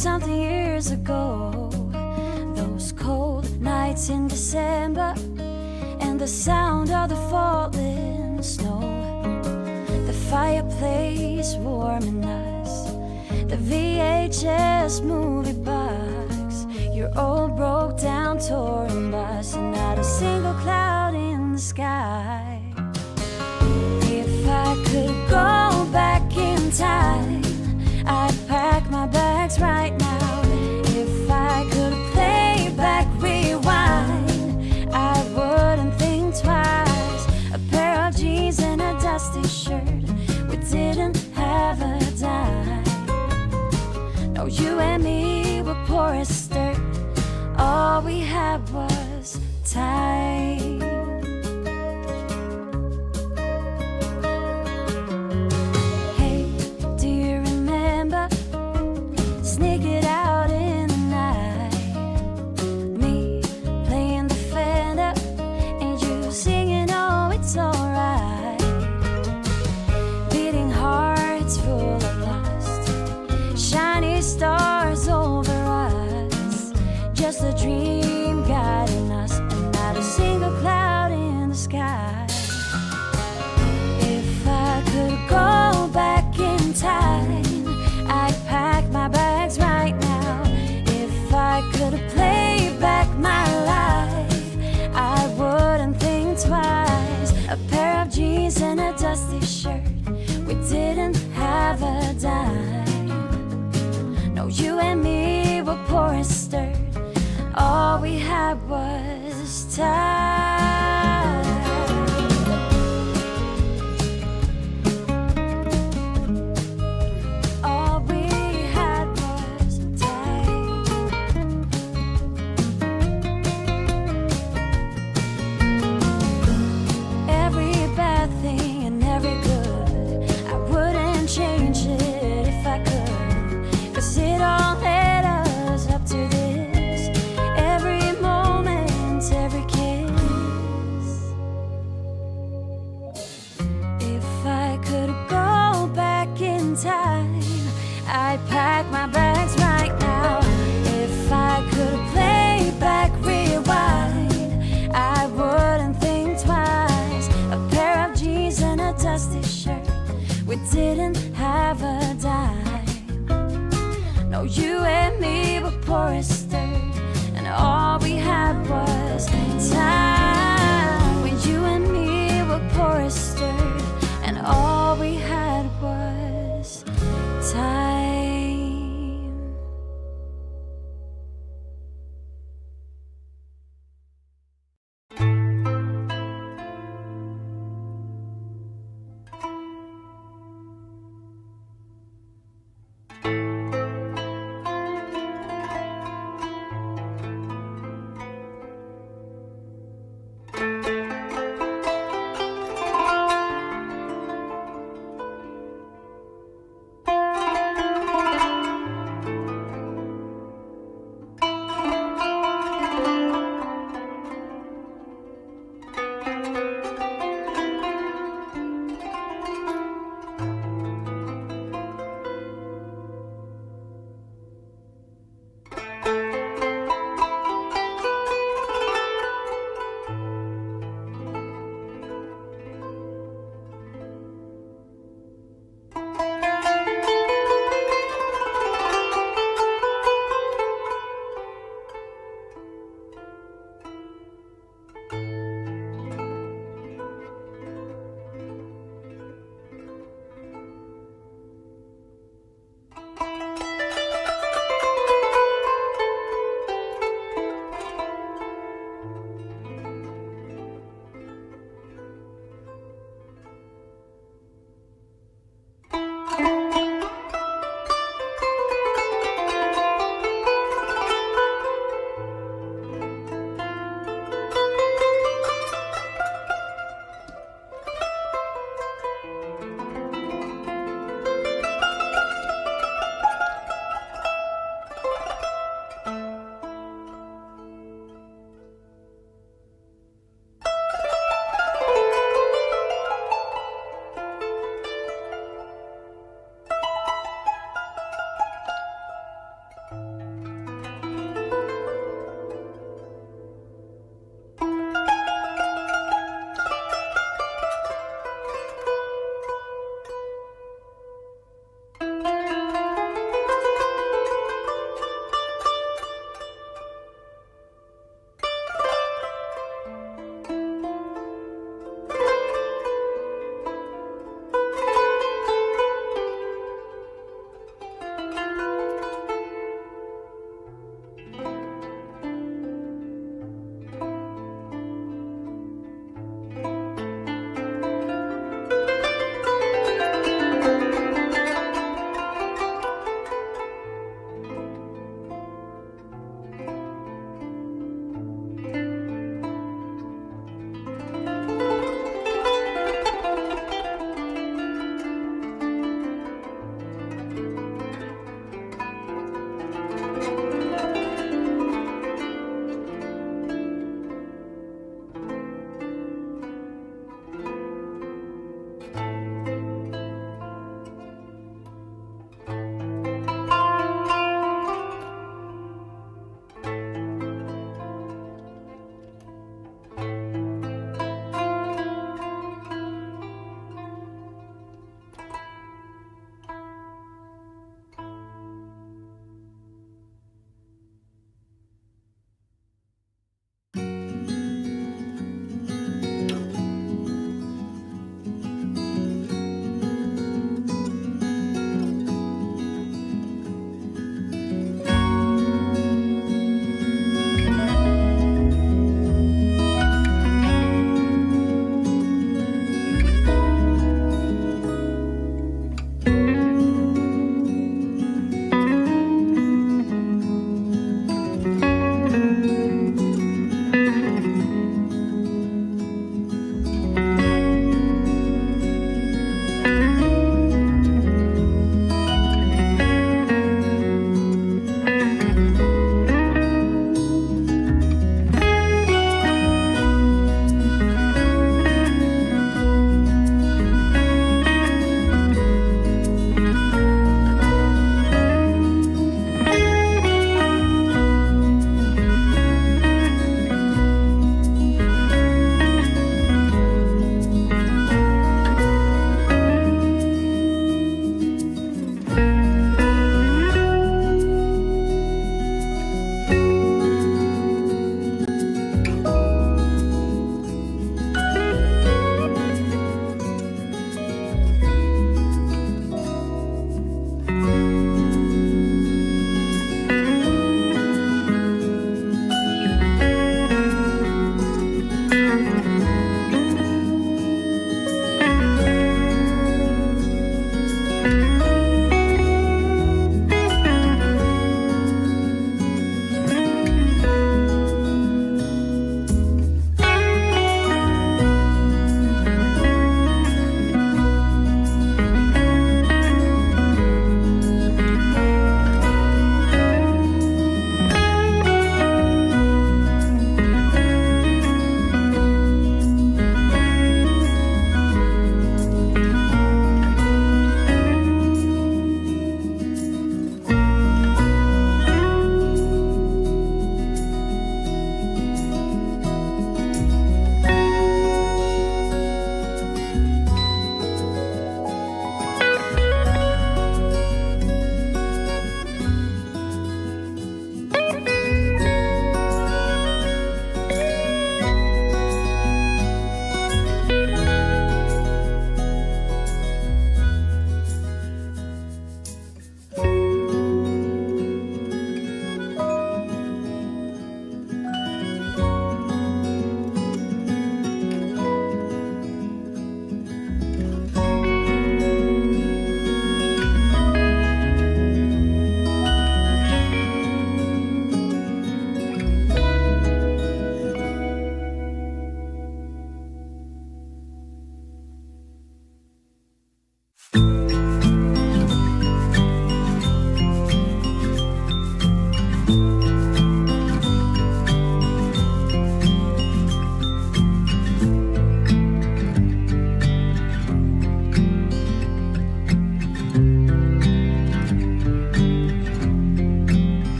something years ago. Those cold nights in December, and the sound of the falling snow, the fireplace warming us, the VHS movie box, your old broke down touring bus, and not a single cloud in the sky. If I could go back in time, I'd pack my bags right now. If I could play back, rewind, I wouldn't think twice. A pair of jeans and a dusty shirt, we didn't have a dime. No, you and me were poor as dirt, all we had was time. Sneak it out in the night, me playing the Fender and you singing, oh, it's alright. Beating hearts full of lust, shiny stars over us, just a dream guiding us, and not a single cloud in the sky. If I could go back in time, I'd pack my bags right now. If I could play back my life, I wouldn't think twice. A pair of jeans and a dusty shirt, we didn't have a dime. No, you and me were poor as dirt, all we had was time. Every moment, every kiss,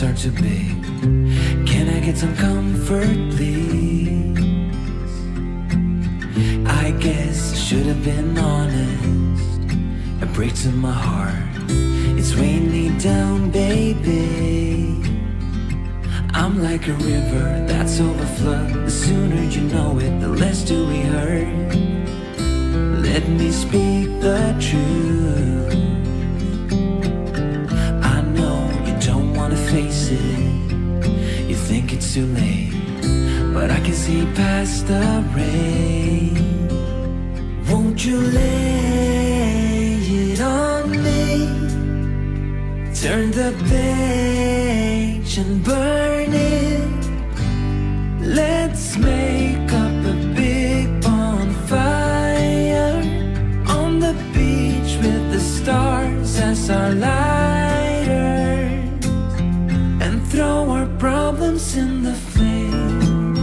are too big. Can I get some comfort, please? I guess I should have been honest. A break to my heart. It's raining down, baby. I'm like a river that's overflowed. The sooner you know it, the less do we hurt. Let me speak the truth. I know you don't wanna face it. You think it's too late, but I can see past the rain. Won't you lay it on me? Turn the page and burn it. Let's make up a big bonfire on the beach with the stars as our lighters, and throw our problems in the flame.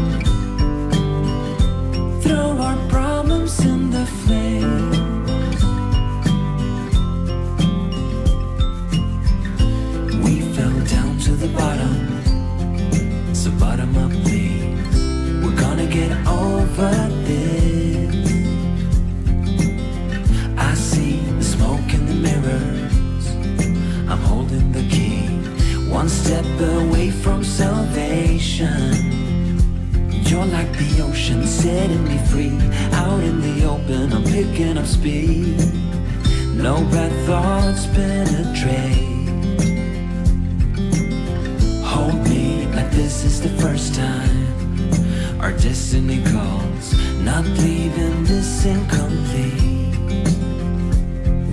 Throw our problems in the flame. We fell down to the bottom, so bottom up please. We're gonna get over this. I see the smoke in the mirrors. the ocean, setting me free. Out in the open, I'm picking up speed. No bad thoughts penetrate. Hold me like this is the first time. Our destiny calls, not leaving this incomplete.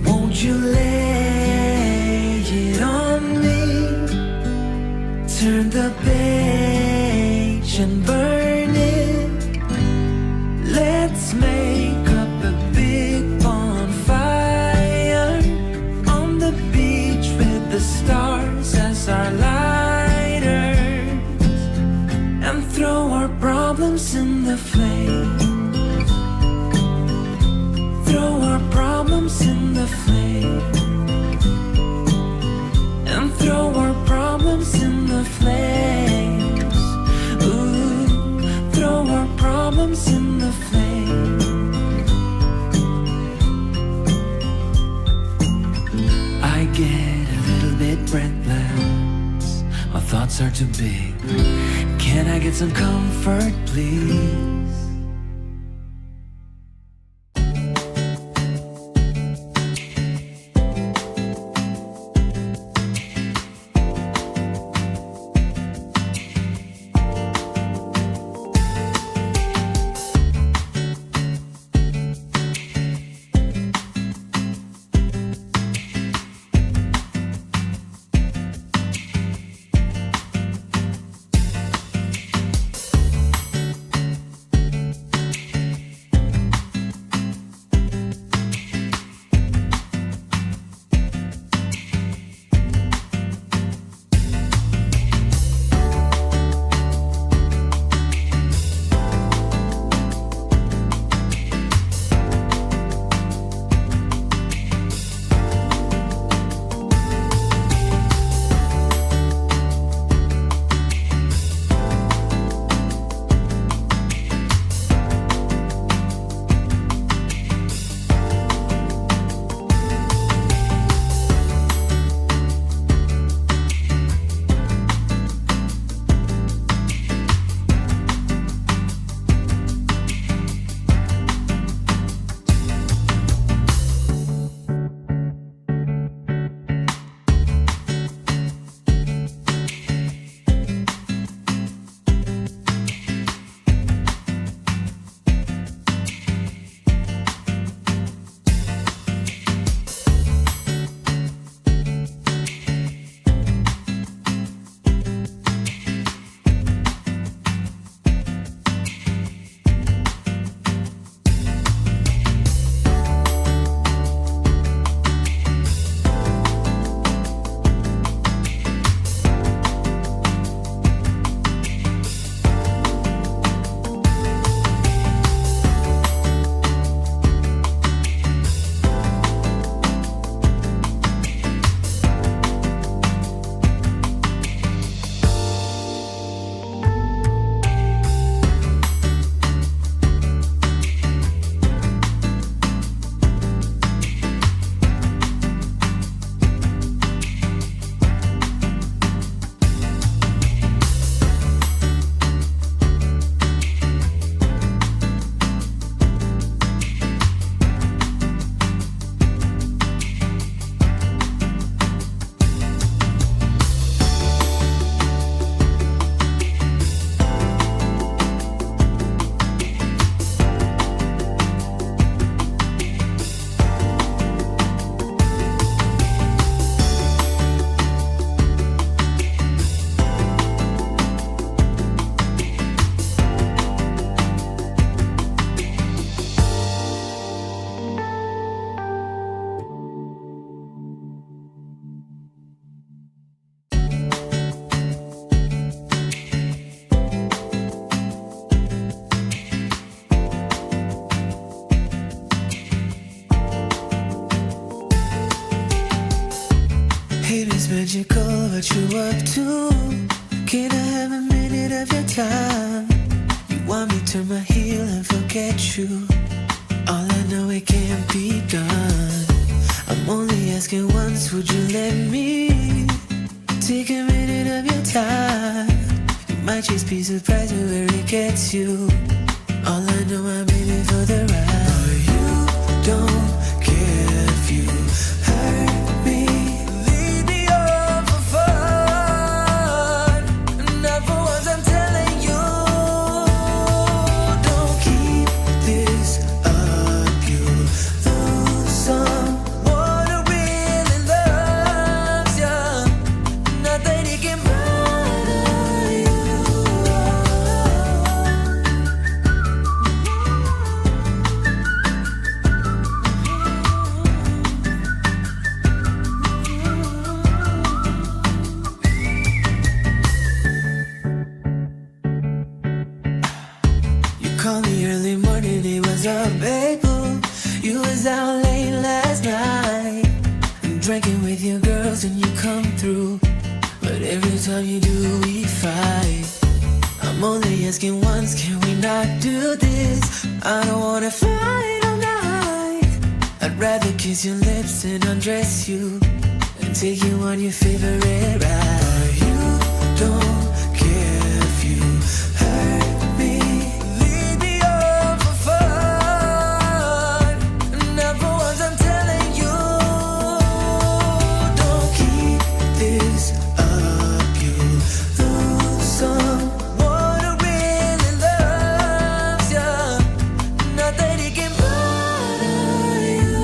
Won't you lay it on me? Turn the page and burn it. Let's make up a big bonfire on the beach with the stars as our lighters, and throw our problems in the flames. Throw our problems in the flames. And throw our problems in the flames. Ooh, throw our problems in the flames. I get a little bit breathless. My thoughts are too big. Can I get some comfort, please? magical, what you up to? Can I have a minute of your time? You want me to turn my heel and forget you? All I know, it can't be done. I'm only asking once, would you let me take a minute of your time? You might just be surprised at where it gets you. All I know, I'm in it for the ride. But you don't care if you hurt me. Lead me on for fun. Not for once, I'm telling you. Don't keep this up. You lose someone who really loves you. Nothing he can bother you. You called me early morning, it was a bagel. You was out late last night, drinking with your girls and you come through. But every time you do, we fight. I'm only asking once, can we not do this? I don't wanna fight all night. I'd rather kiss your lips and undress you and take you on your favorite ride. But you don't care if you hurt me. Lead me on for fun. Not for once, I'm telling you. Don't keep this up. You lose someone who really loves you. Nothing he can bother you.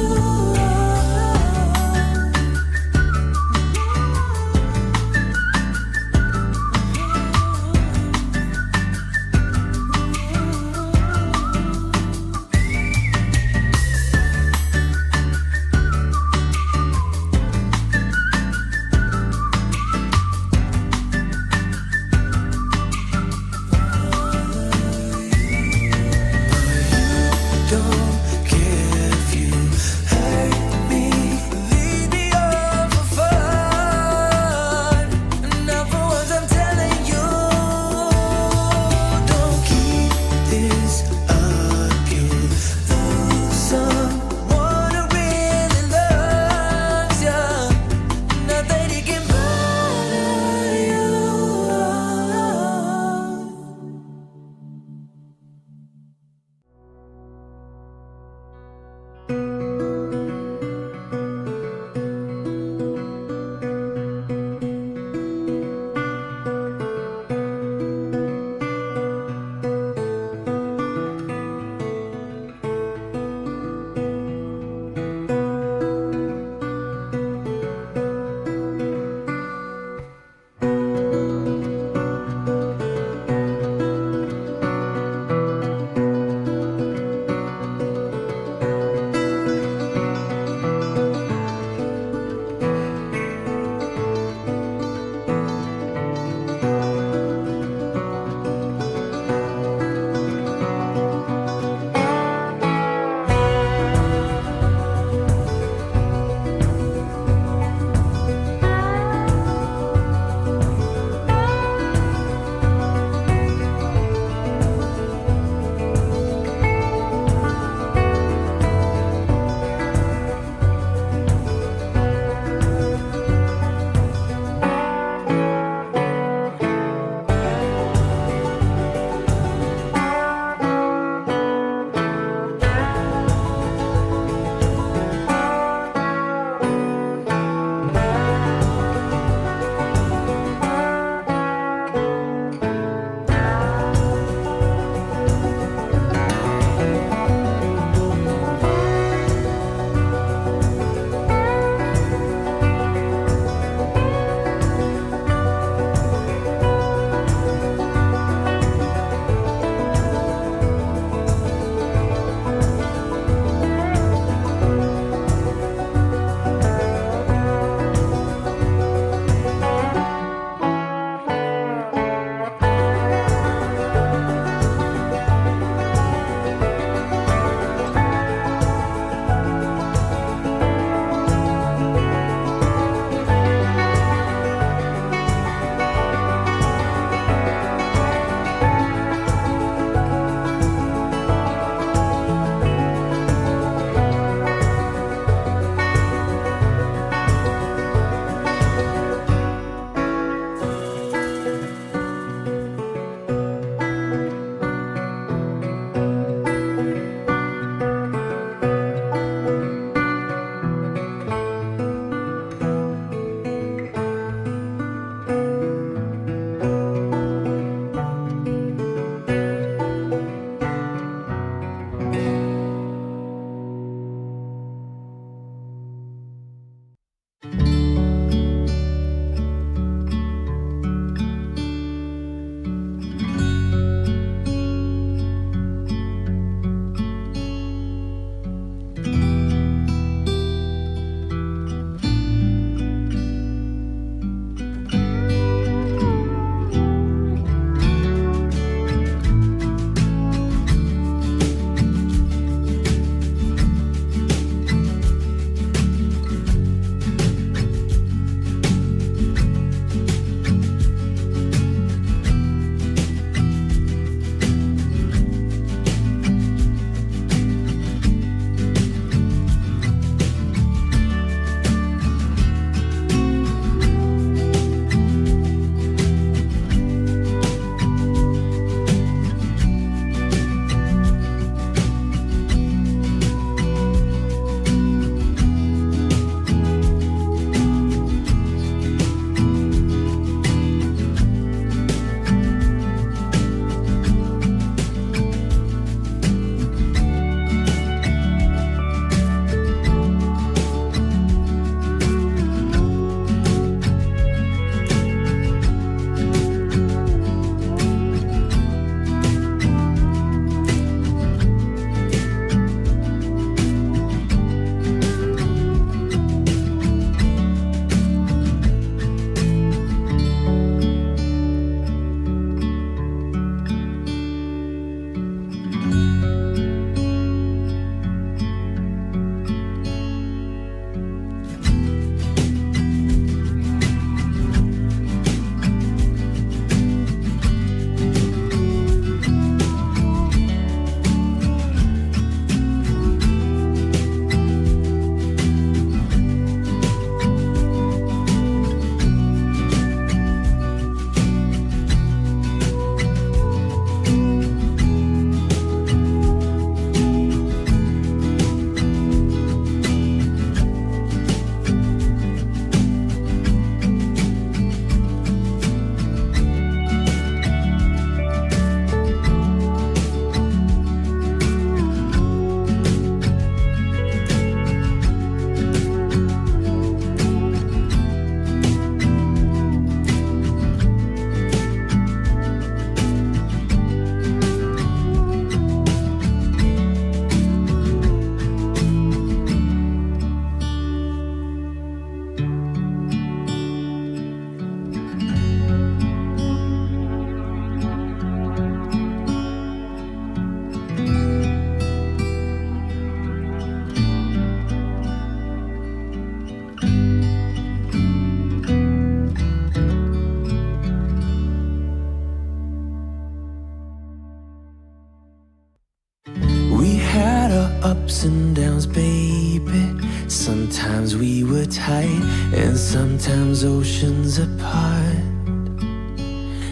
ups and downs, baby. Sometimes we were tight, and sometimes oceans apart.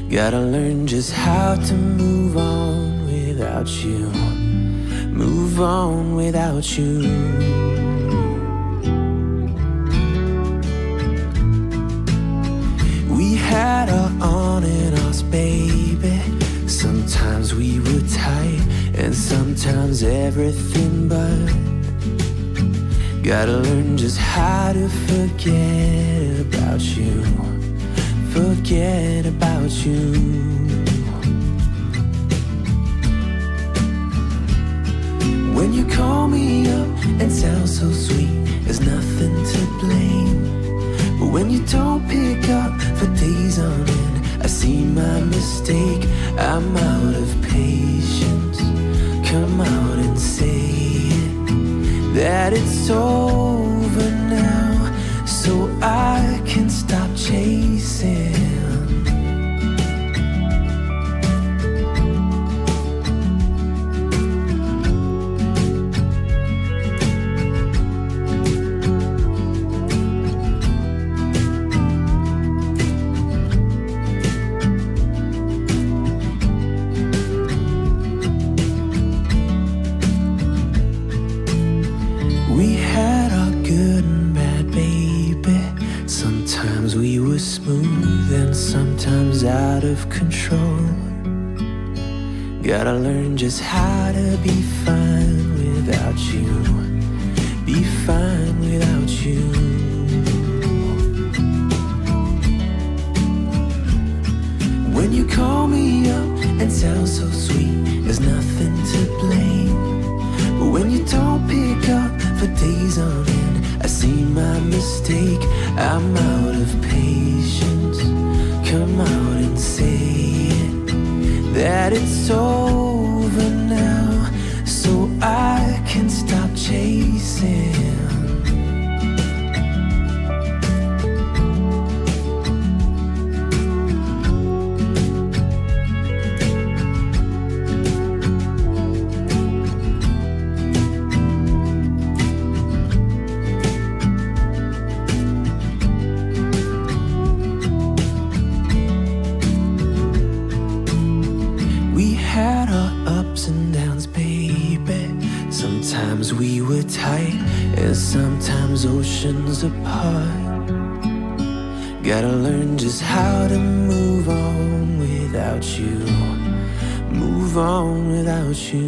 Gotta learn just how to move on without you. Move on without you. We had our on and offs, baby. Sometimes we were tight, and sometimes everything but. Gotta learn just how to forget about you. Forget about you. When you call me up and sound so sweet, there's nothing to blame. But when you don't pick up for days on end, I see my mistake. I'm out of patience. Come out and say it, that it's over now, so I can stop chasing. We had our good and bad, baby. Sometimes we were smooth and sometimes out of control. Gotta learn just how to be fine without you. Be fine without you. When you call me up and sound so sweet, there's nothing to blame. But when you don't pick up for days on end, I see my mistake. I'm out of patience. Come out and say it, that it's over now, so I can stop chasing. We had our ups and downs, baby. Sometimes we were tight, and sometimes oceans apart. Gotta learn just how to move on without you. Move on without you.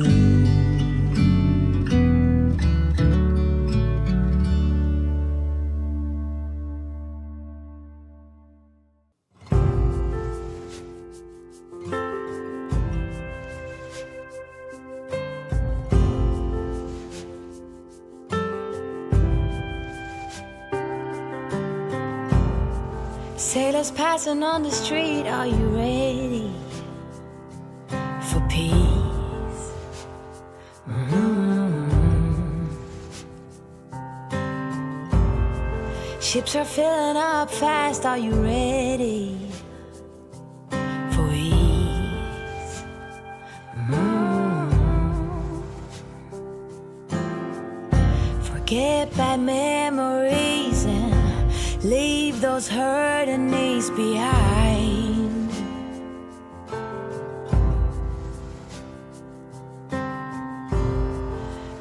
Sailors passing on the street, are you ready for peace? Ships are filling up fast, are you ready for ease? Forget bad memories and leave those hurting knees behind.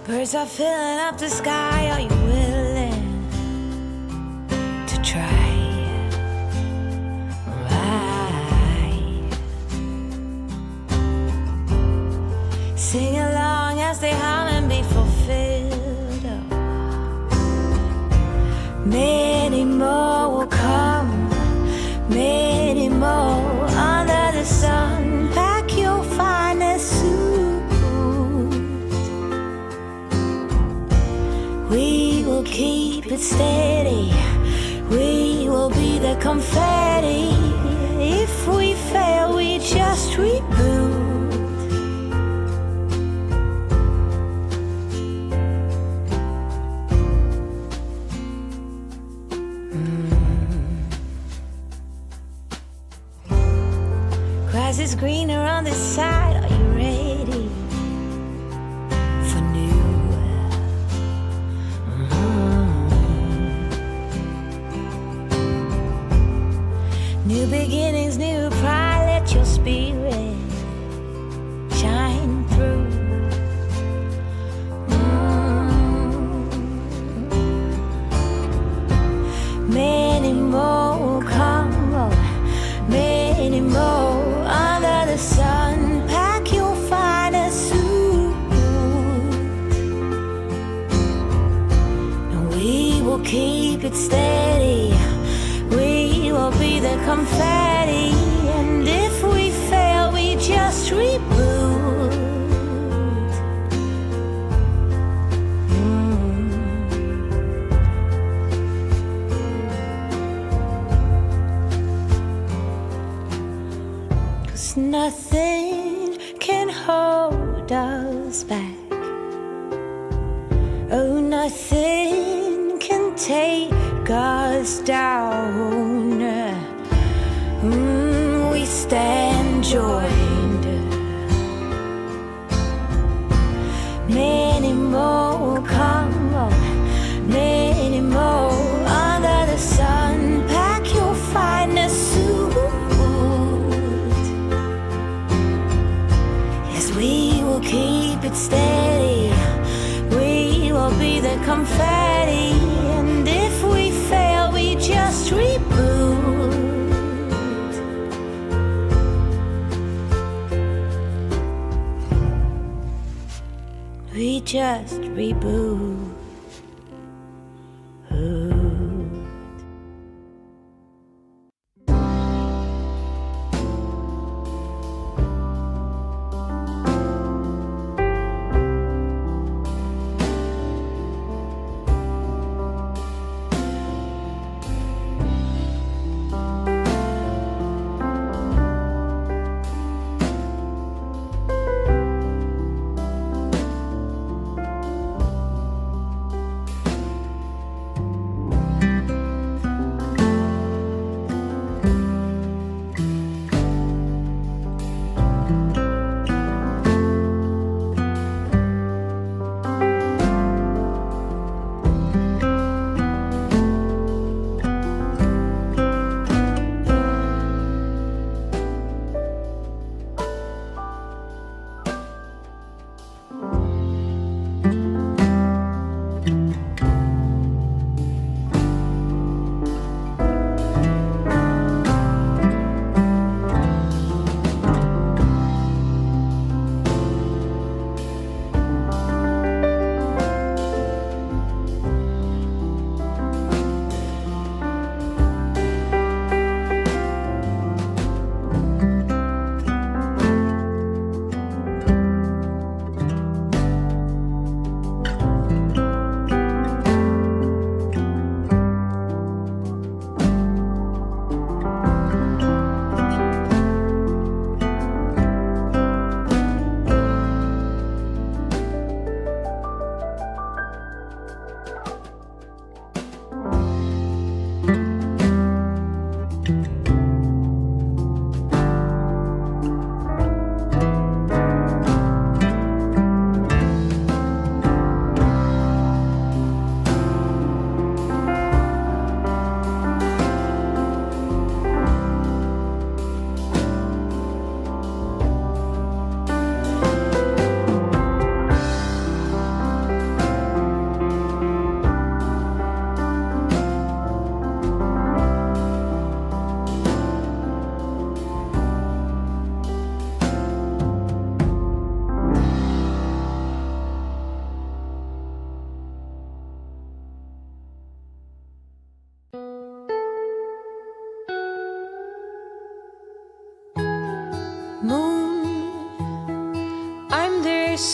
Birds are filling up the sky, are you willing to try? Right. Sing along as they howl and be fulfilled. Many more will come, many more under the sun. Pack your finest suit. We will keep it steady. We will be the confetti. If we fail, we just reboot. Grass is greener on this side. Are you ready for new? keep it steady. We will be the confetti, and if we fail, we just reboot. 'Cause nothing can hold us back. Oh, nothing can take us down. We stand joined. Many more come on, many more under the sun. Pack your finest suit. Yes, we will keep it steady. We will be the confetti, and if we fail, we just reboot. We just reboot.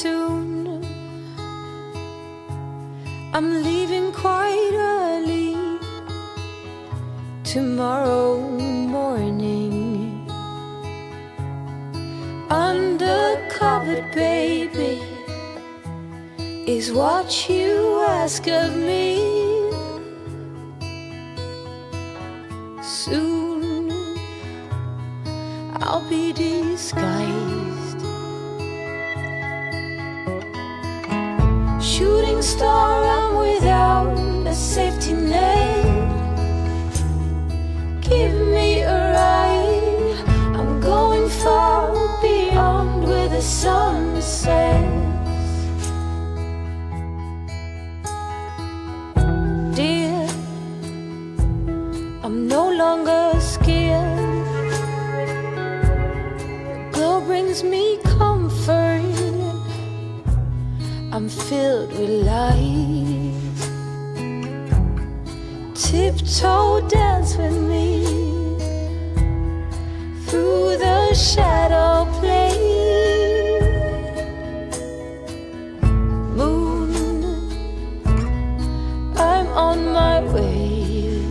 Soon. I'm leaving quite early tomorrow morning. Undercover, baby, is what you ask of me. Soon I'll be disguised. Shooting star, I'm without a safety net. Give me a ride. I'm going far beyond where the sun sets. Dear, I'm no longer scared. The glow brings me comfort. I'm filled with light. tiptoe dance with me through the shadow play. Moon, I'm on my way.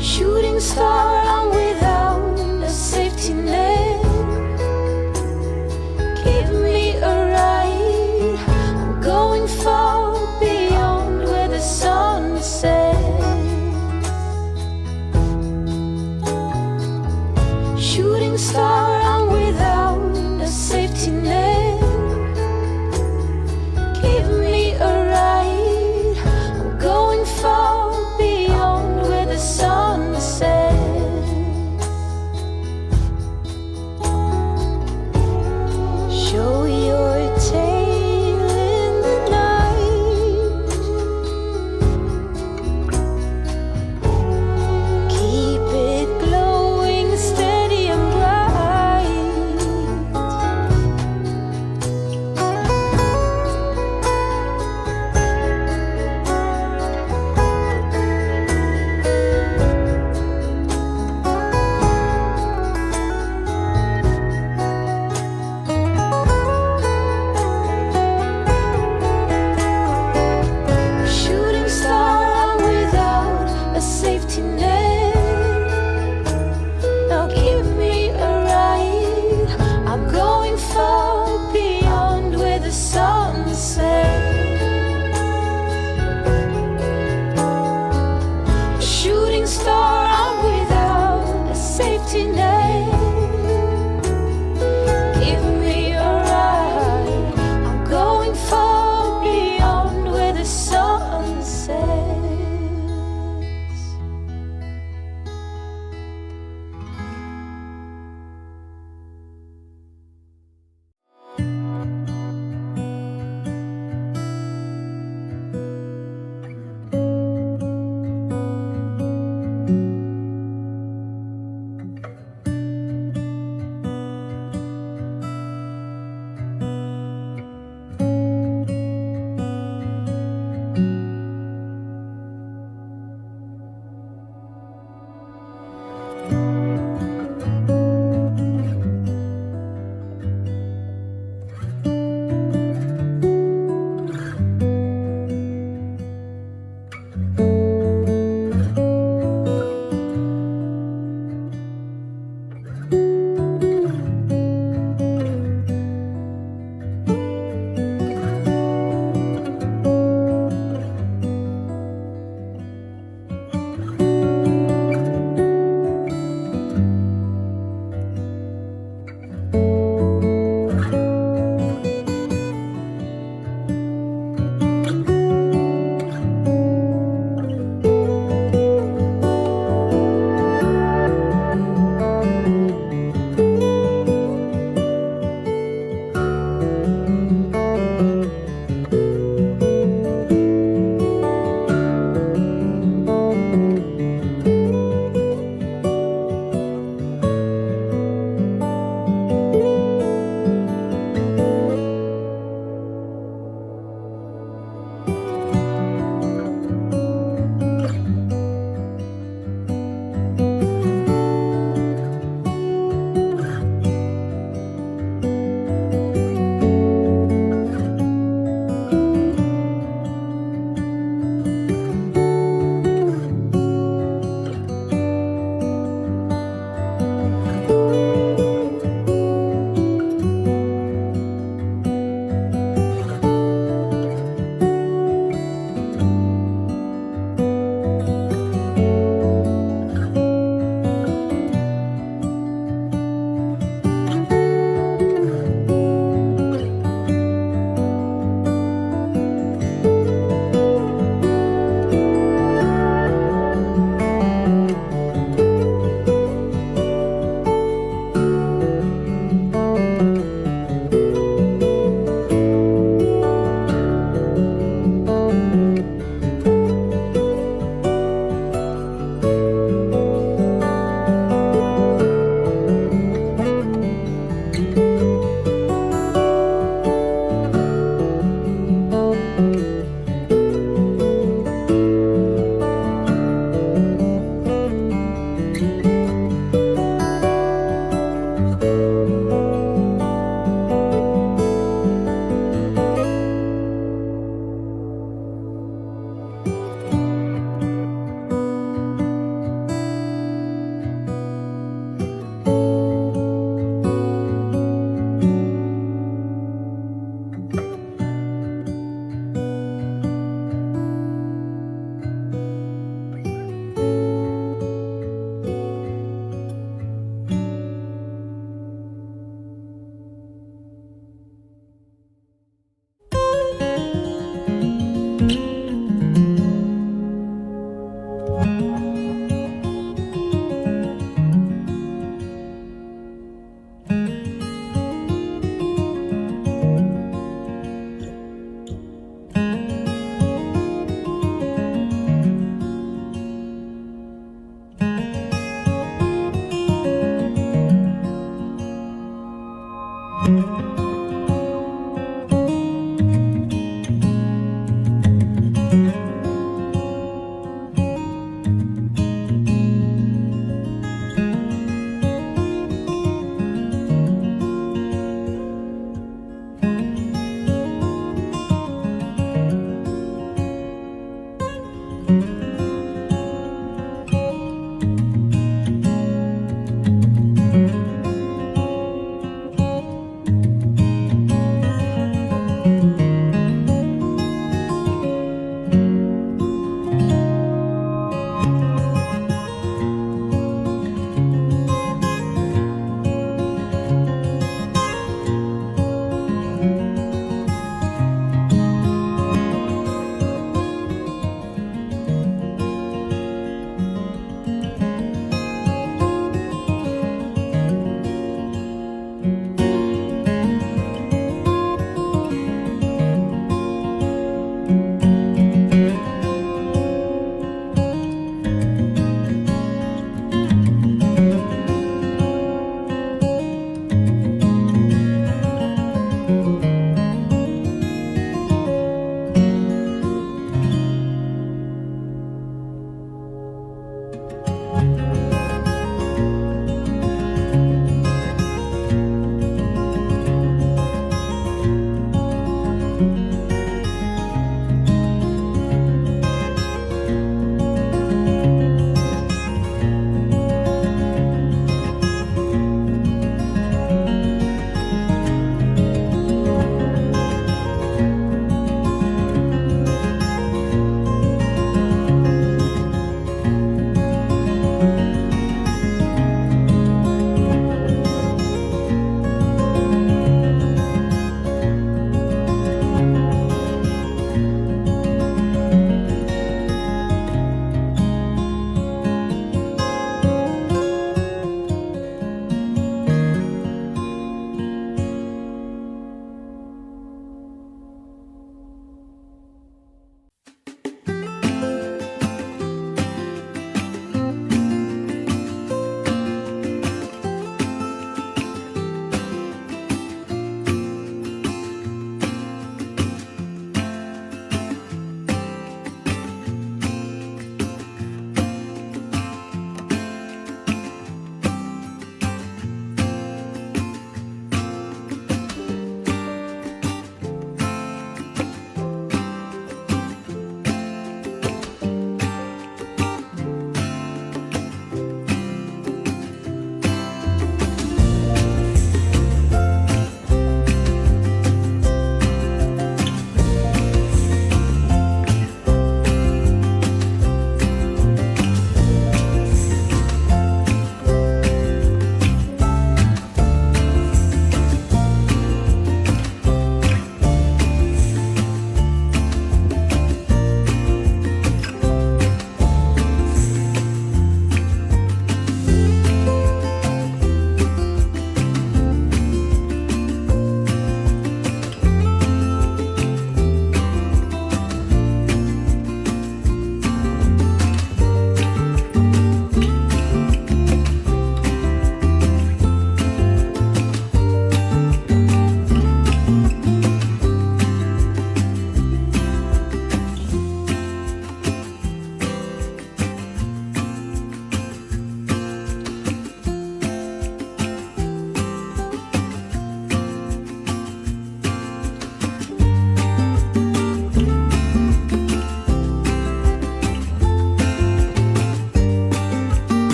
Shooting star, I'm without a safety net. Give me a ride. I'm going far beyond where the sun sets.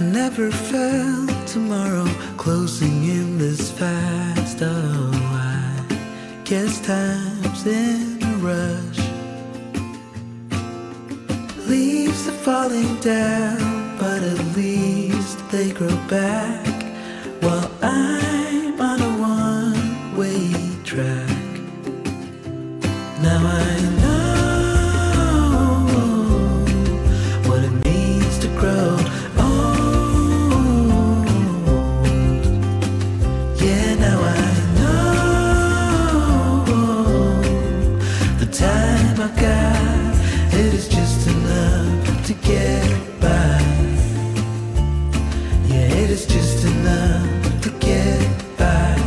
I never felt tomorrow closing in this fast. Oh, I guess time's in a rush. Leaves are falling down, but at least they grow back, while I'm on a one-way track. Now I know what it means to grow old. Yeah, now I know the time I've got, it is just enough to get by. Yeah, it is just enough to get by.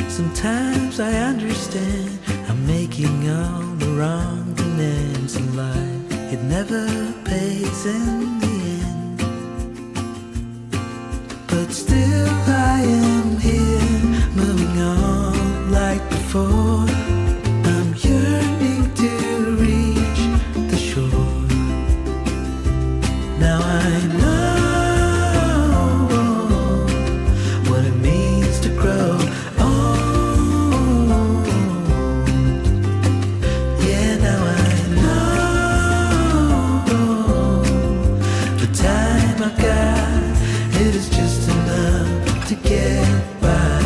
Sometimes I understand I'm making all the wrong demands in life. It never pays in the end, but still I am here, moving on like before. I'm yearning to reach the shore. Now I know what it means to grow. It is just enough to get by.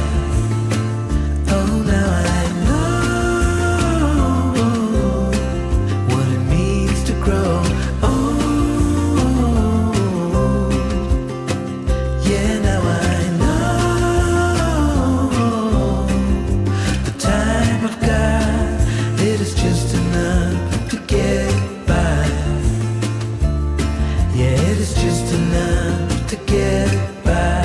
Oh, now I know what it means to grow old. Yeah, now I know the time I've got, it is just enough to get by. Yeah, it is just enough to get by.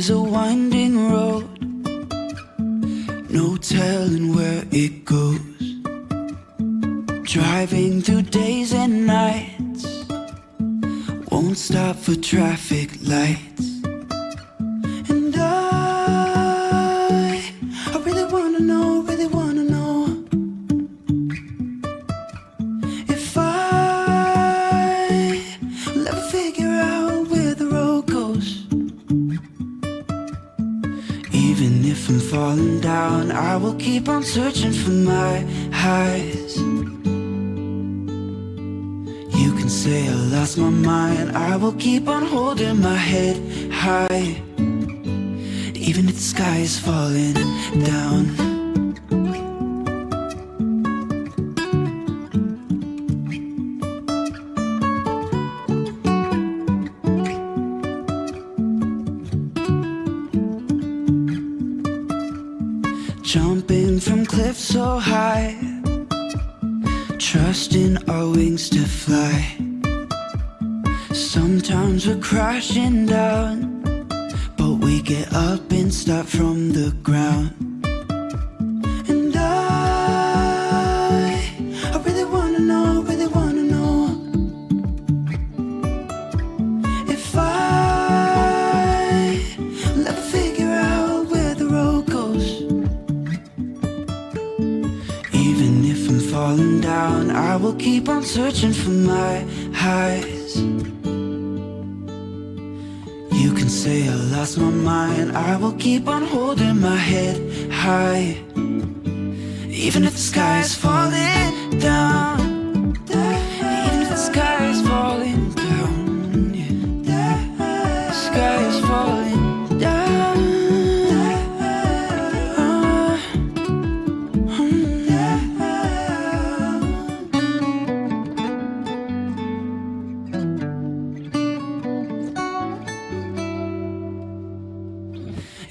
is a winding road, no telling where it goes. Driving through days and nights, won't stop for traffic lights. And I really wanna know, if I will ever figure out where the road goes. Even if I'm falling down, I will keep on searching for my highs. You can say I lost my mind, I will keep on holding my head high. Even if the sky is falling down. Jumping from cliffs so high, trusting our wings to fly. Sometimes we're crashing down, but we get up and start from the ground. And I really wanna know, if I will ever figure out where the road goes. Even if I'm falling down, I will keep on searching for my highs. You can say I lost my mind, I will keep on holding my head high. Even if the sky is falling down, even if the sky is falling down, yeah. The sky is falling down.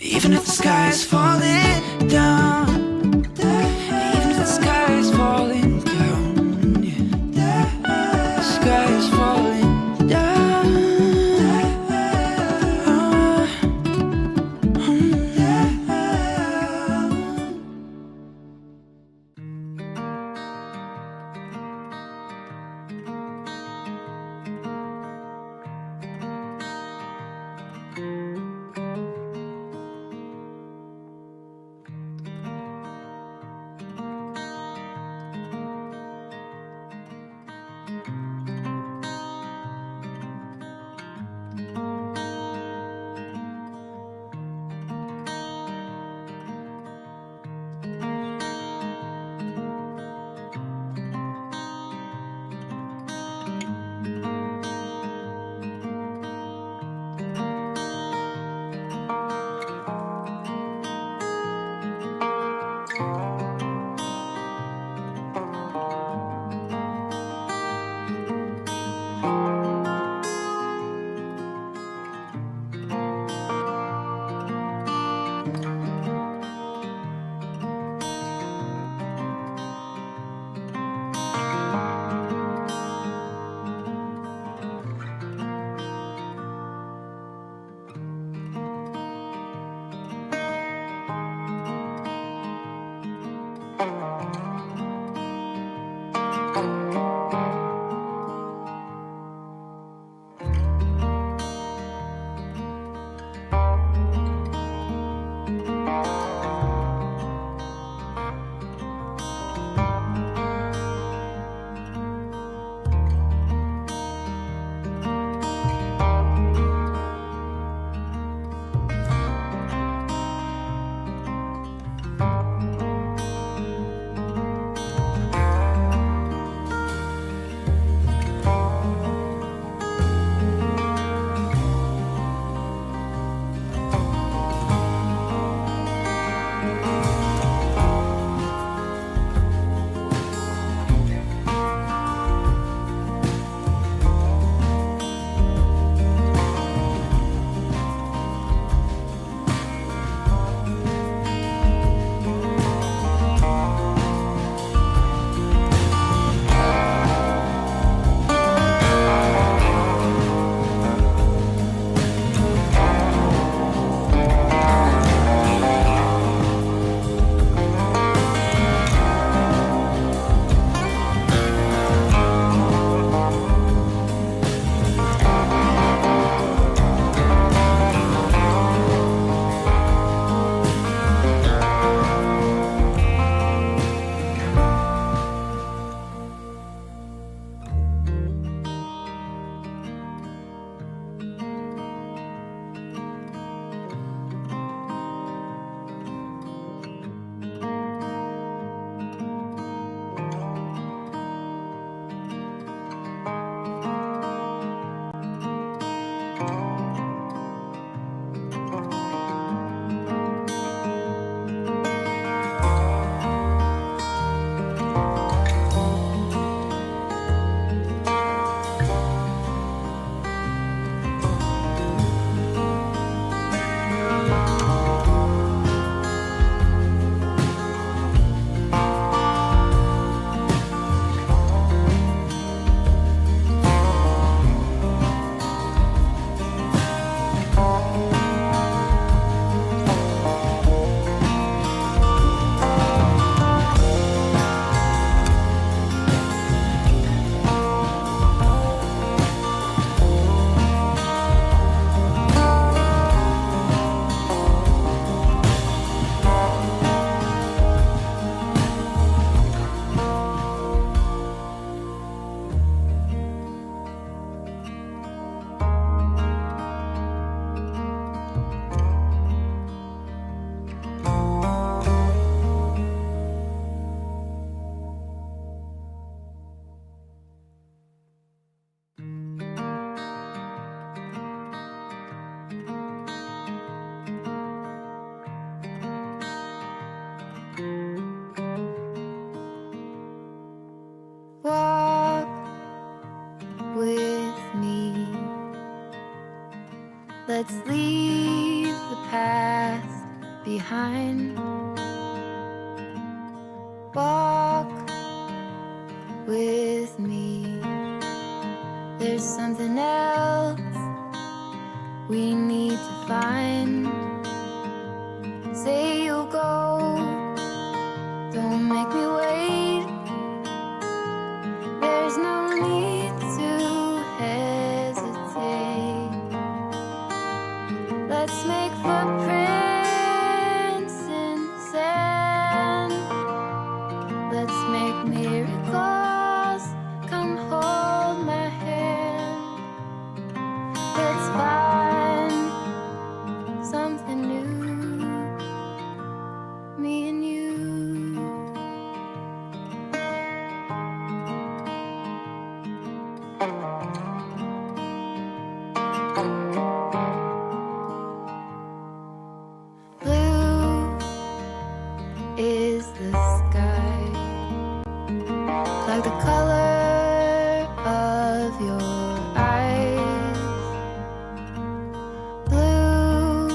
Even if the sky is falling down, even if the sky is falling down, yeah. The sky is falling down. Let's leave the past behind. Walk with me. There's something else we need to find. Say you'll go, don't make me wait. There's no need to hesitate. Let's make footprints in the sand. Let's make miracles. Come hold my hand. Let's find something new, me and you. Blue is the sky, like the color of your eyes. Blue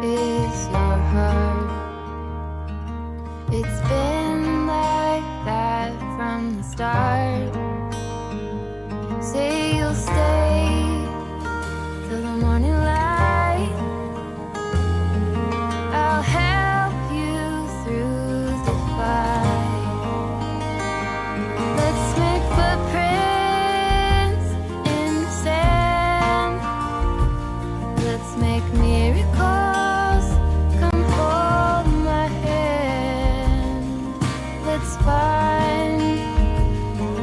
is your heart. It's been like that from the start. Say you'll stay till the morning light. I'll help you through the fight. Let's make footprints in the sand. Let's make miracles. Come hold my hand. Let's find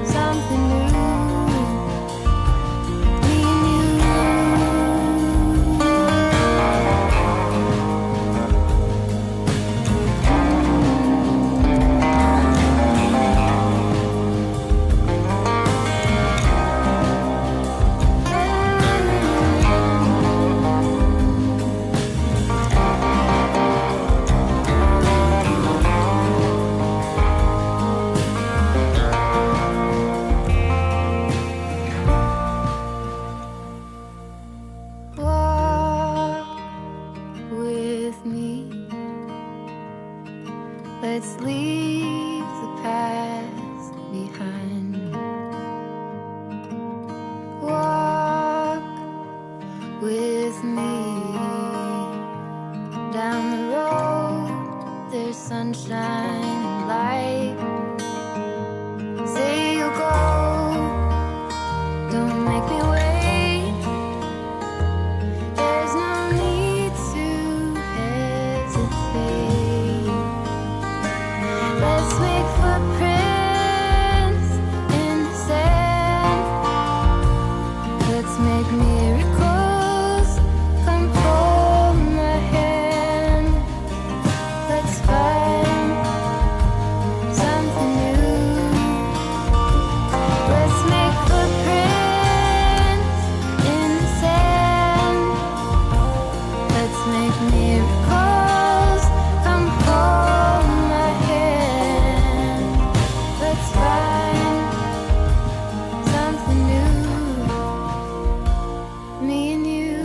something new, me and you. Walk with me. Let's leave the past behind. Walk with me. Down the road, there's sunshine and light. Say you'll go, don't make me wait. There's no need to hesitate. Let's make footprints in the sand. Let's make miracles. Come hold my hand. Let's find something new. Let's make footprints in the sand. Let's make miracles. Come hold my hand. Let's find something new, me and you.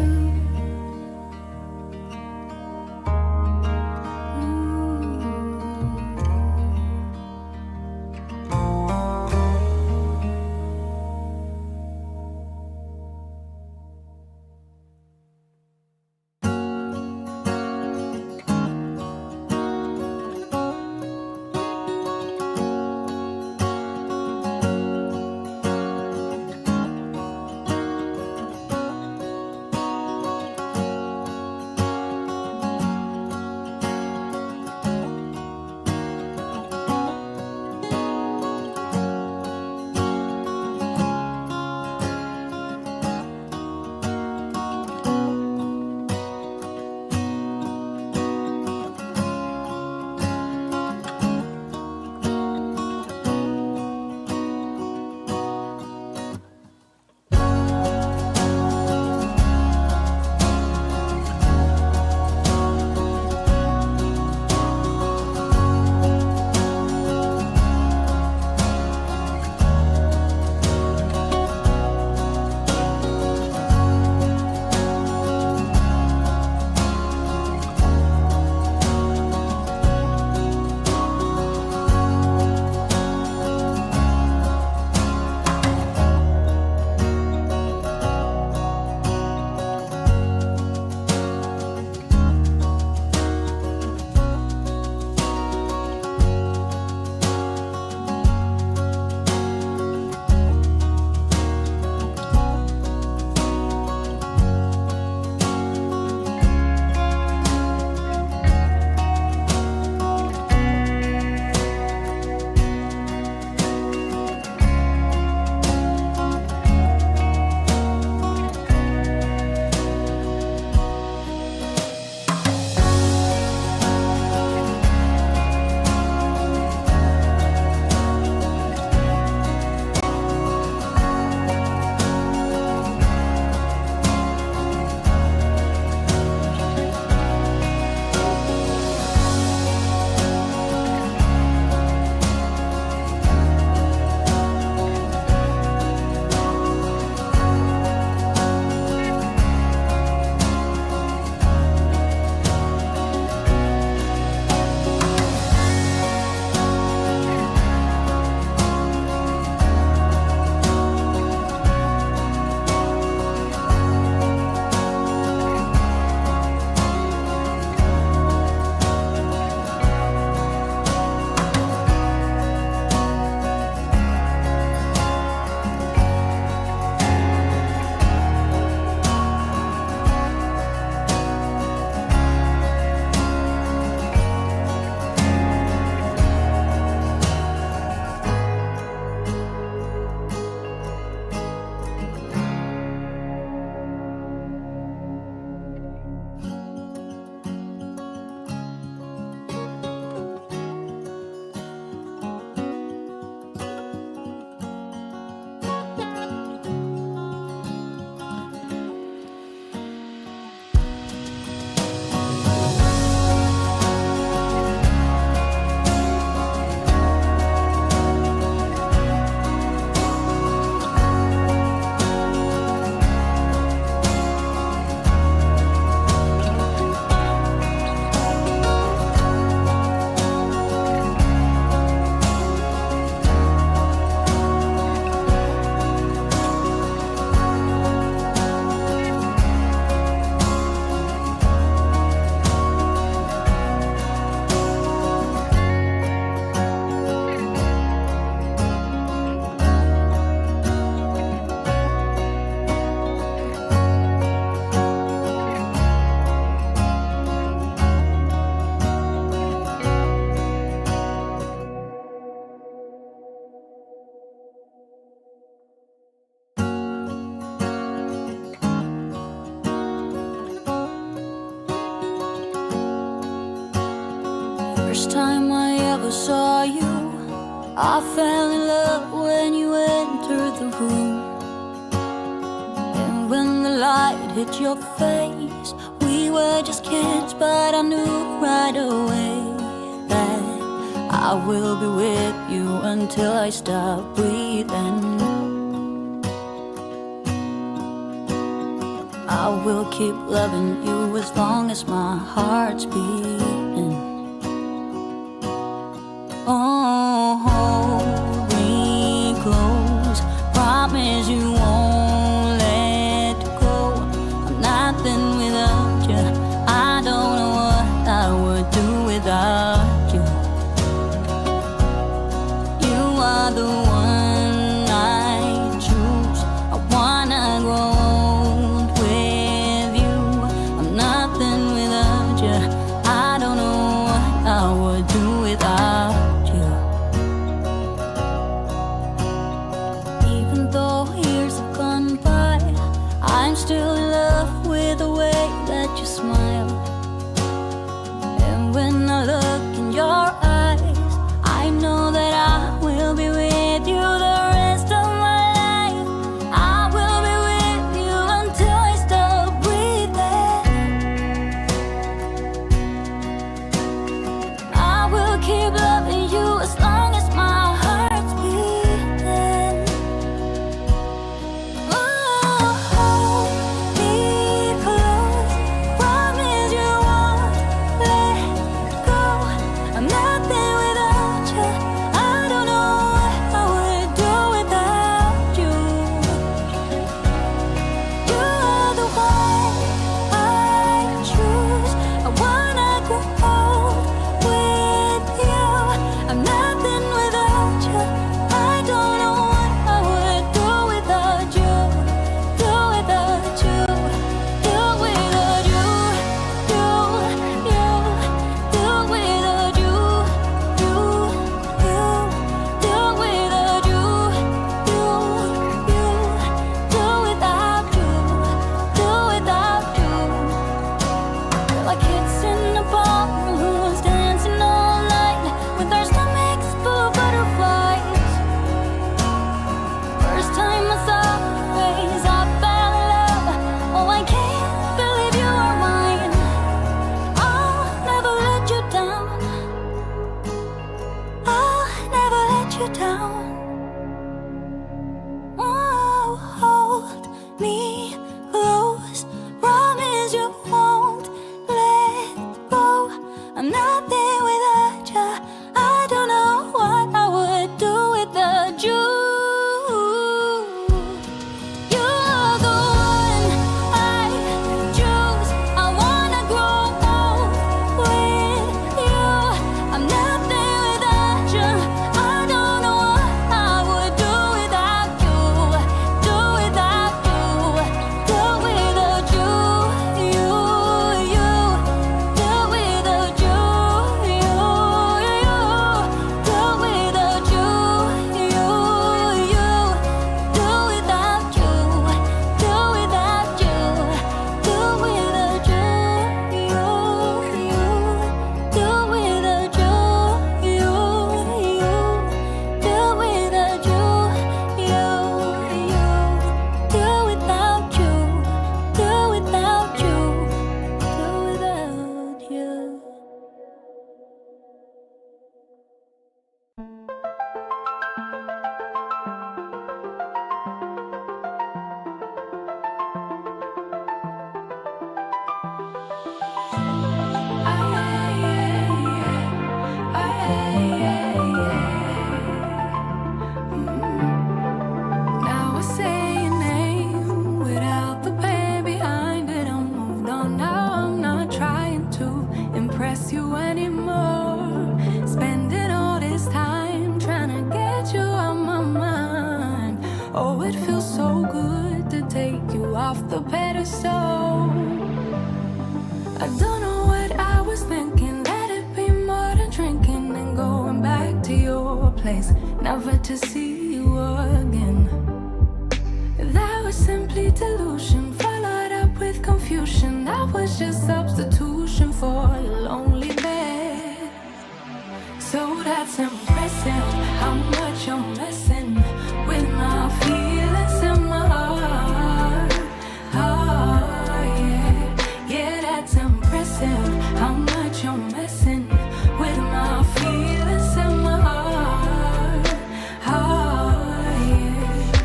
First time I ever saw you, I fell in love when you entered the room. And when the light hit your face, we were just kids, but I knew right away that I will be with you until I stop breathing. I will keep loving you as long as my heart's beating. Oh, hold me close, promise you won't let go. I'm nothing without you, I don't know what I would do without you. You are the one I choose, I wanna grow old with you. I'm nothing without you, I don't know what I would do without you. I'm still in love with the way that you smile. And when I look in your eyes, I know that I will be with you the rest of my life. I will be with you until I stop breathing. I will keep loving you as long as my heart's beating. Never to see you again. That was simply delusion, followed up with confusion. That was just substitution for your lonely bed. that's impressive. How much you're messing with my feelings in my heart. Oh, yeah, yeah, that's impressive. How much you're messing with my feelings in my heart. Oh, yeah.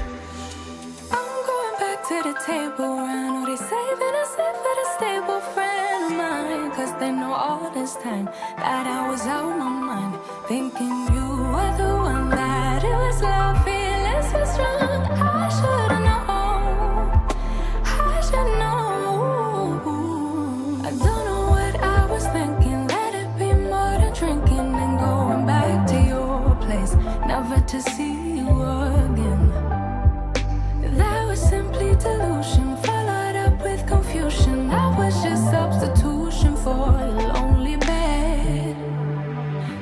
I'm going back to the table, Reine. Oh, they saving us for the stable friend of mine. 'Cause they know all this time that I was out my mind, thinking you were the one, that it was love, feelings were strong. I should've known, I should know. I don't know what I was thinking. Let it be more than drinking and going back to your place, never to see you again. That was simply delusion, followed up with confusion. That was just substitution for a lonely bed.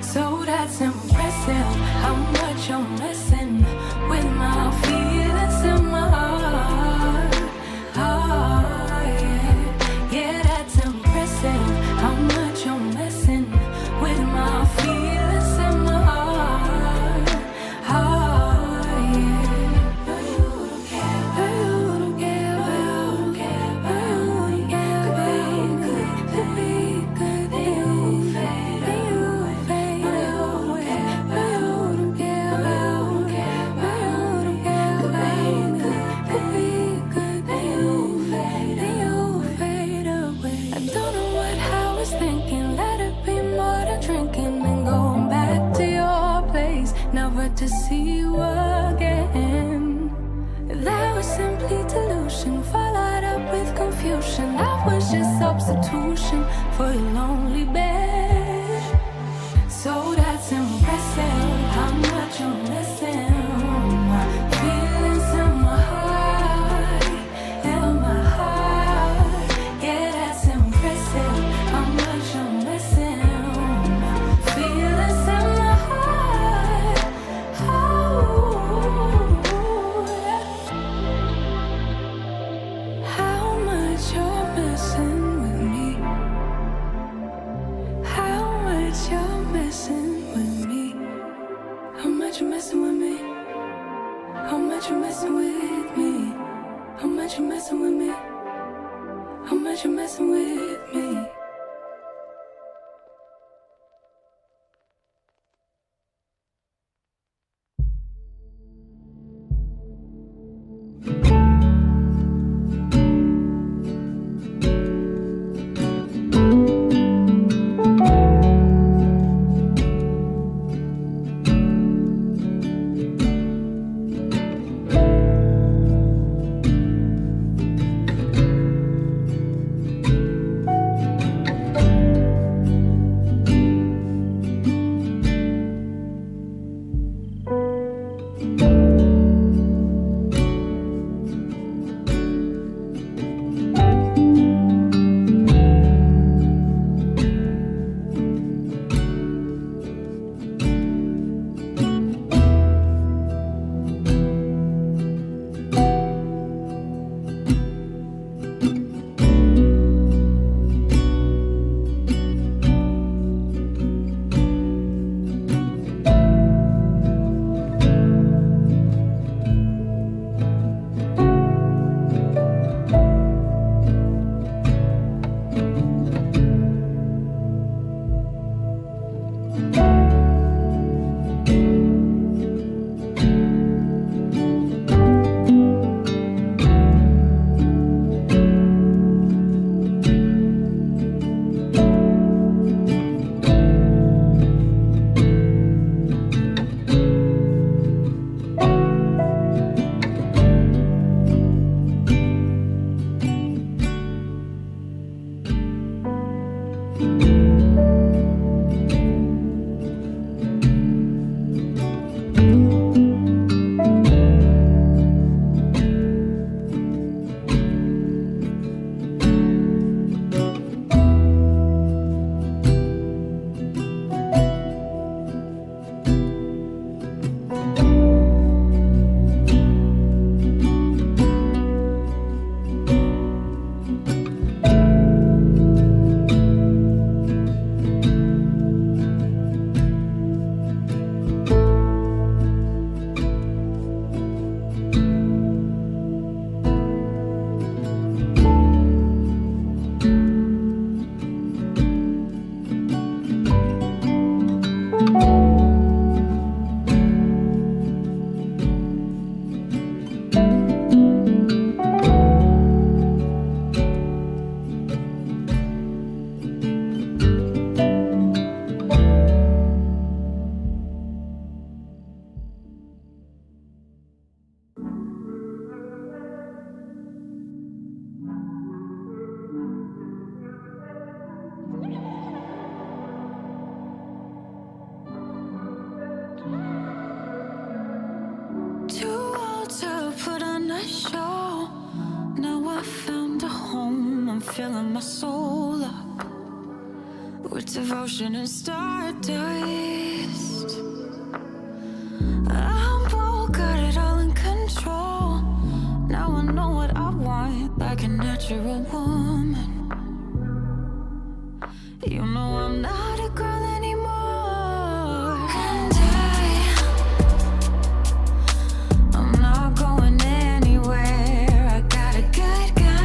So that's impressive, how much you're messing with my feelings in my heart. Oh, yeah, yeah, that's impressive, how much you're messing with my feelings in my heart. Oh, yeah. But you don't care, but you don't care, but you don't care, but you don't care. Could be good, then you fade, then you fade away. But you don't care, but you don't care, but you don't care. Could be good, then you fade away. I don't know what I was thinking. Let it be more than drinking and going back to your place, never to see you again. That was simply delusion, followed up with confusion. That was just substitution for your lonely bed. So that's impressive, how much you're missing. My feelings in my heart, in my heart. Yeah, that's impressive, how much you're missing. My feelings in my heart. Oh, yeah. How much you're messing with me. How much you're messing with me. How much you're messing with me. How much you're messing with me. How much you're messing with me. How much you're messing with me. filling my soul up with devotion and stardust. I'm bold, got it all in control. Now I know what I want, like a natural woman. You know I'm not a girl anymore. And I'm not going anywhere. I got a good guy.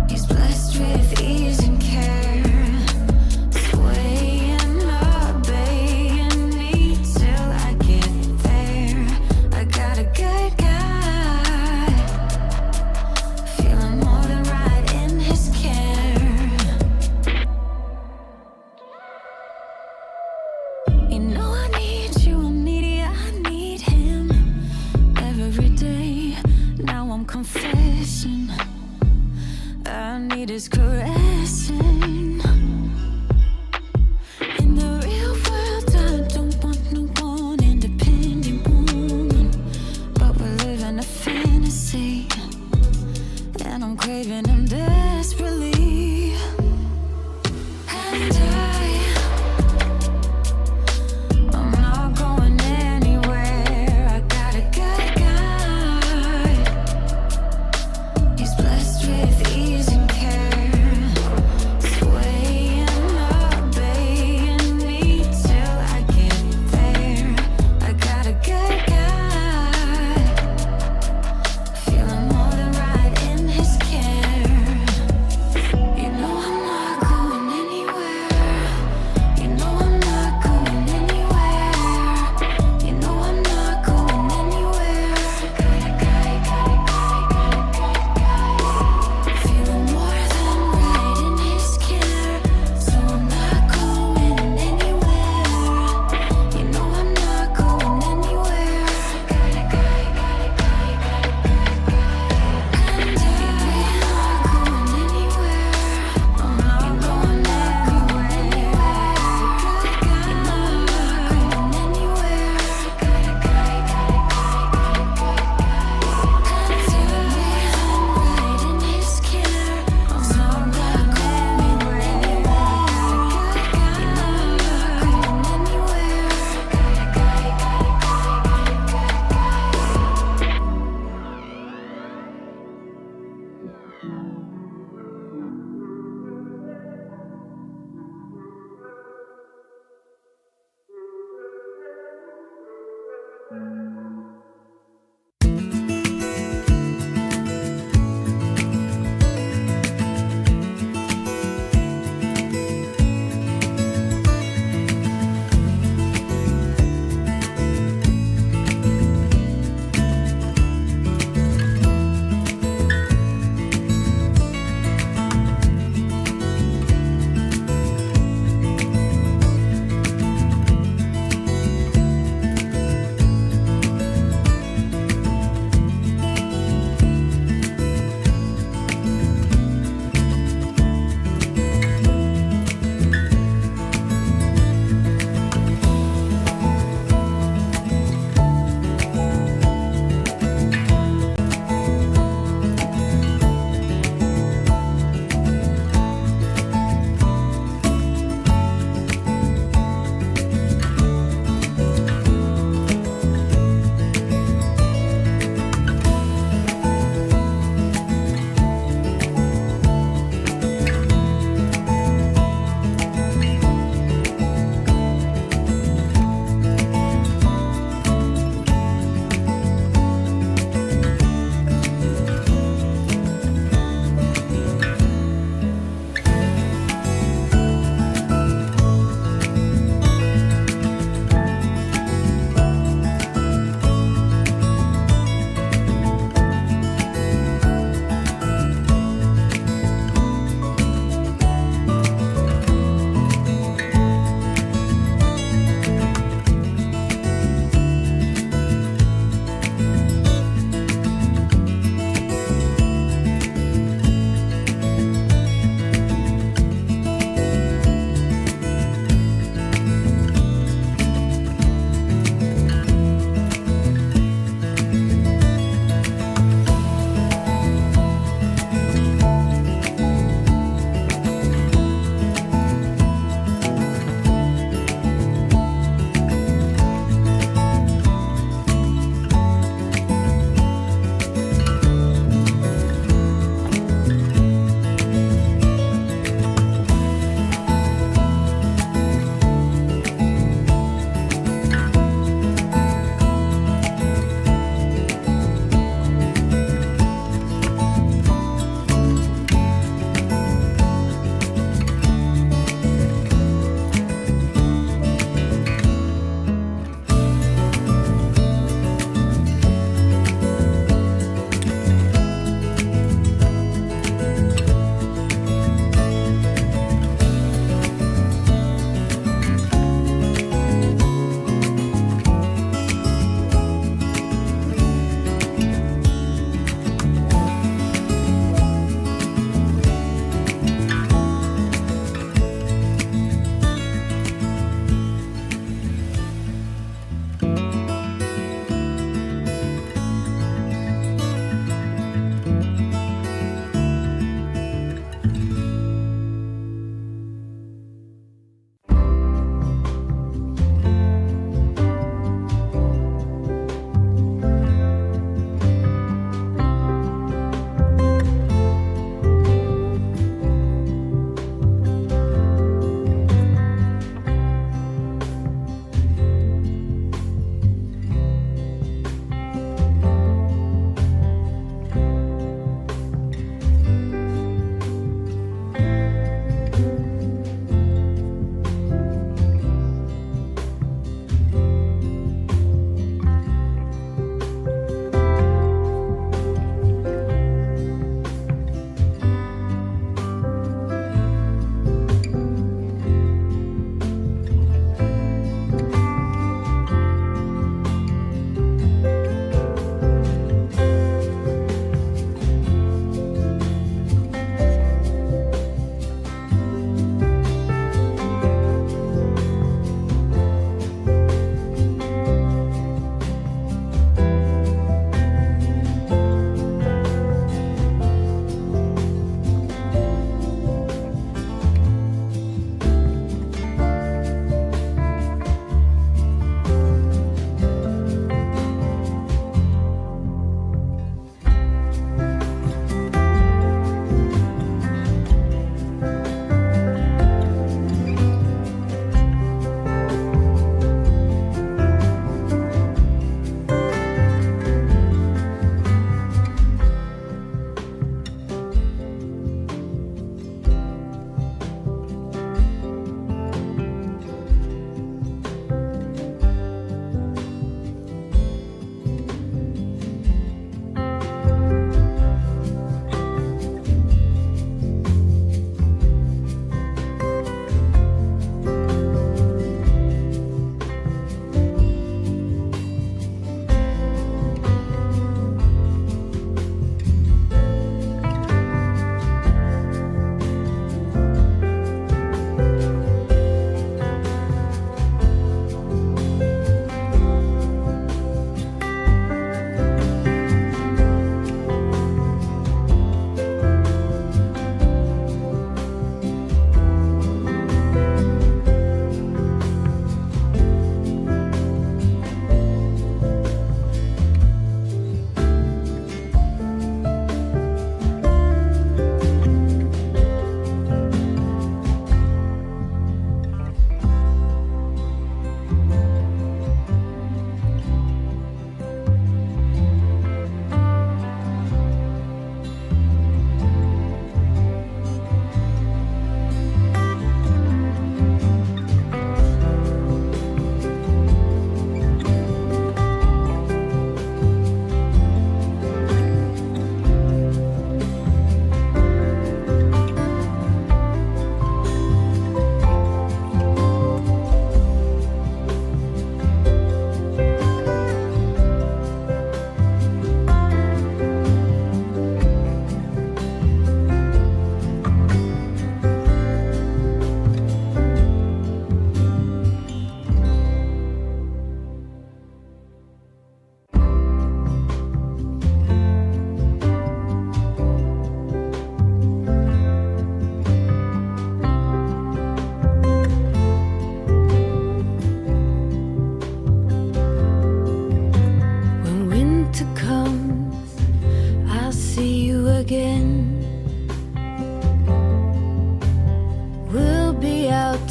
He's blessed with ease and care, swaying, obeying me till I get there. I got a good guy, feeling more than right in his care. You know I need you, I'm needy, I need him every day. Now I'm confessing, I need his caressing. In the real world, I don't want no one independent woman, but we're living a fantasy, and I'm craving him desperately. And I'm not going anywhere. I got a good guy. He's blessed with ease and care,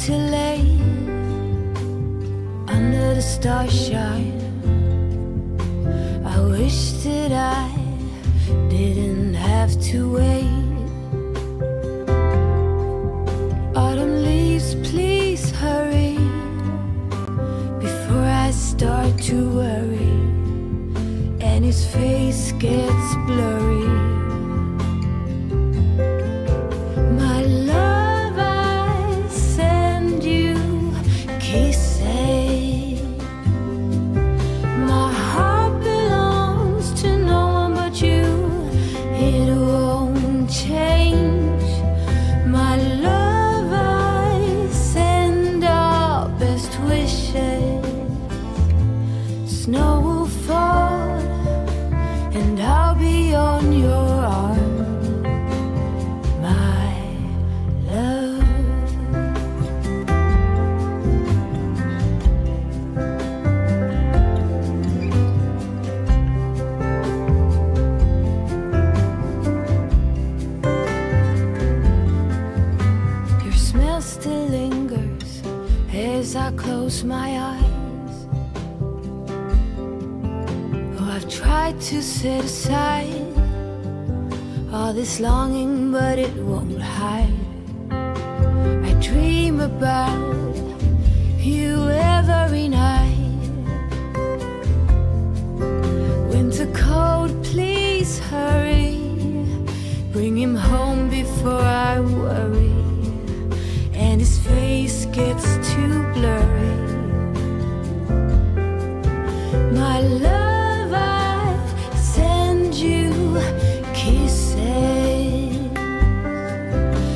till late under the starshine. I wish that I didn't have to wait. Autumn leaves, please hurry before I start to worry and his face gets blurry. My love, I send you kisses. My heart belongs to no one but you. It won't change. My love, I send our best wishes. Snow will fall and I'll be on your arm. My love. Your smell still lingers as I close my eyes. Oh, I've tried to set aside all this longing, but it won't hide. I dream about you every night. Winter cold, please hurry. Bring him home before I worry and his face gets too blurry. My love, I send you kisses.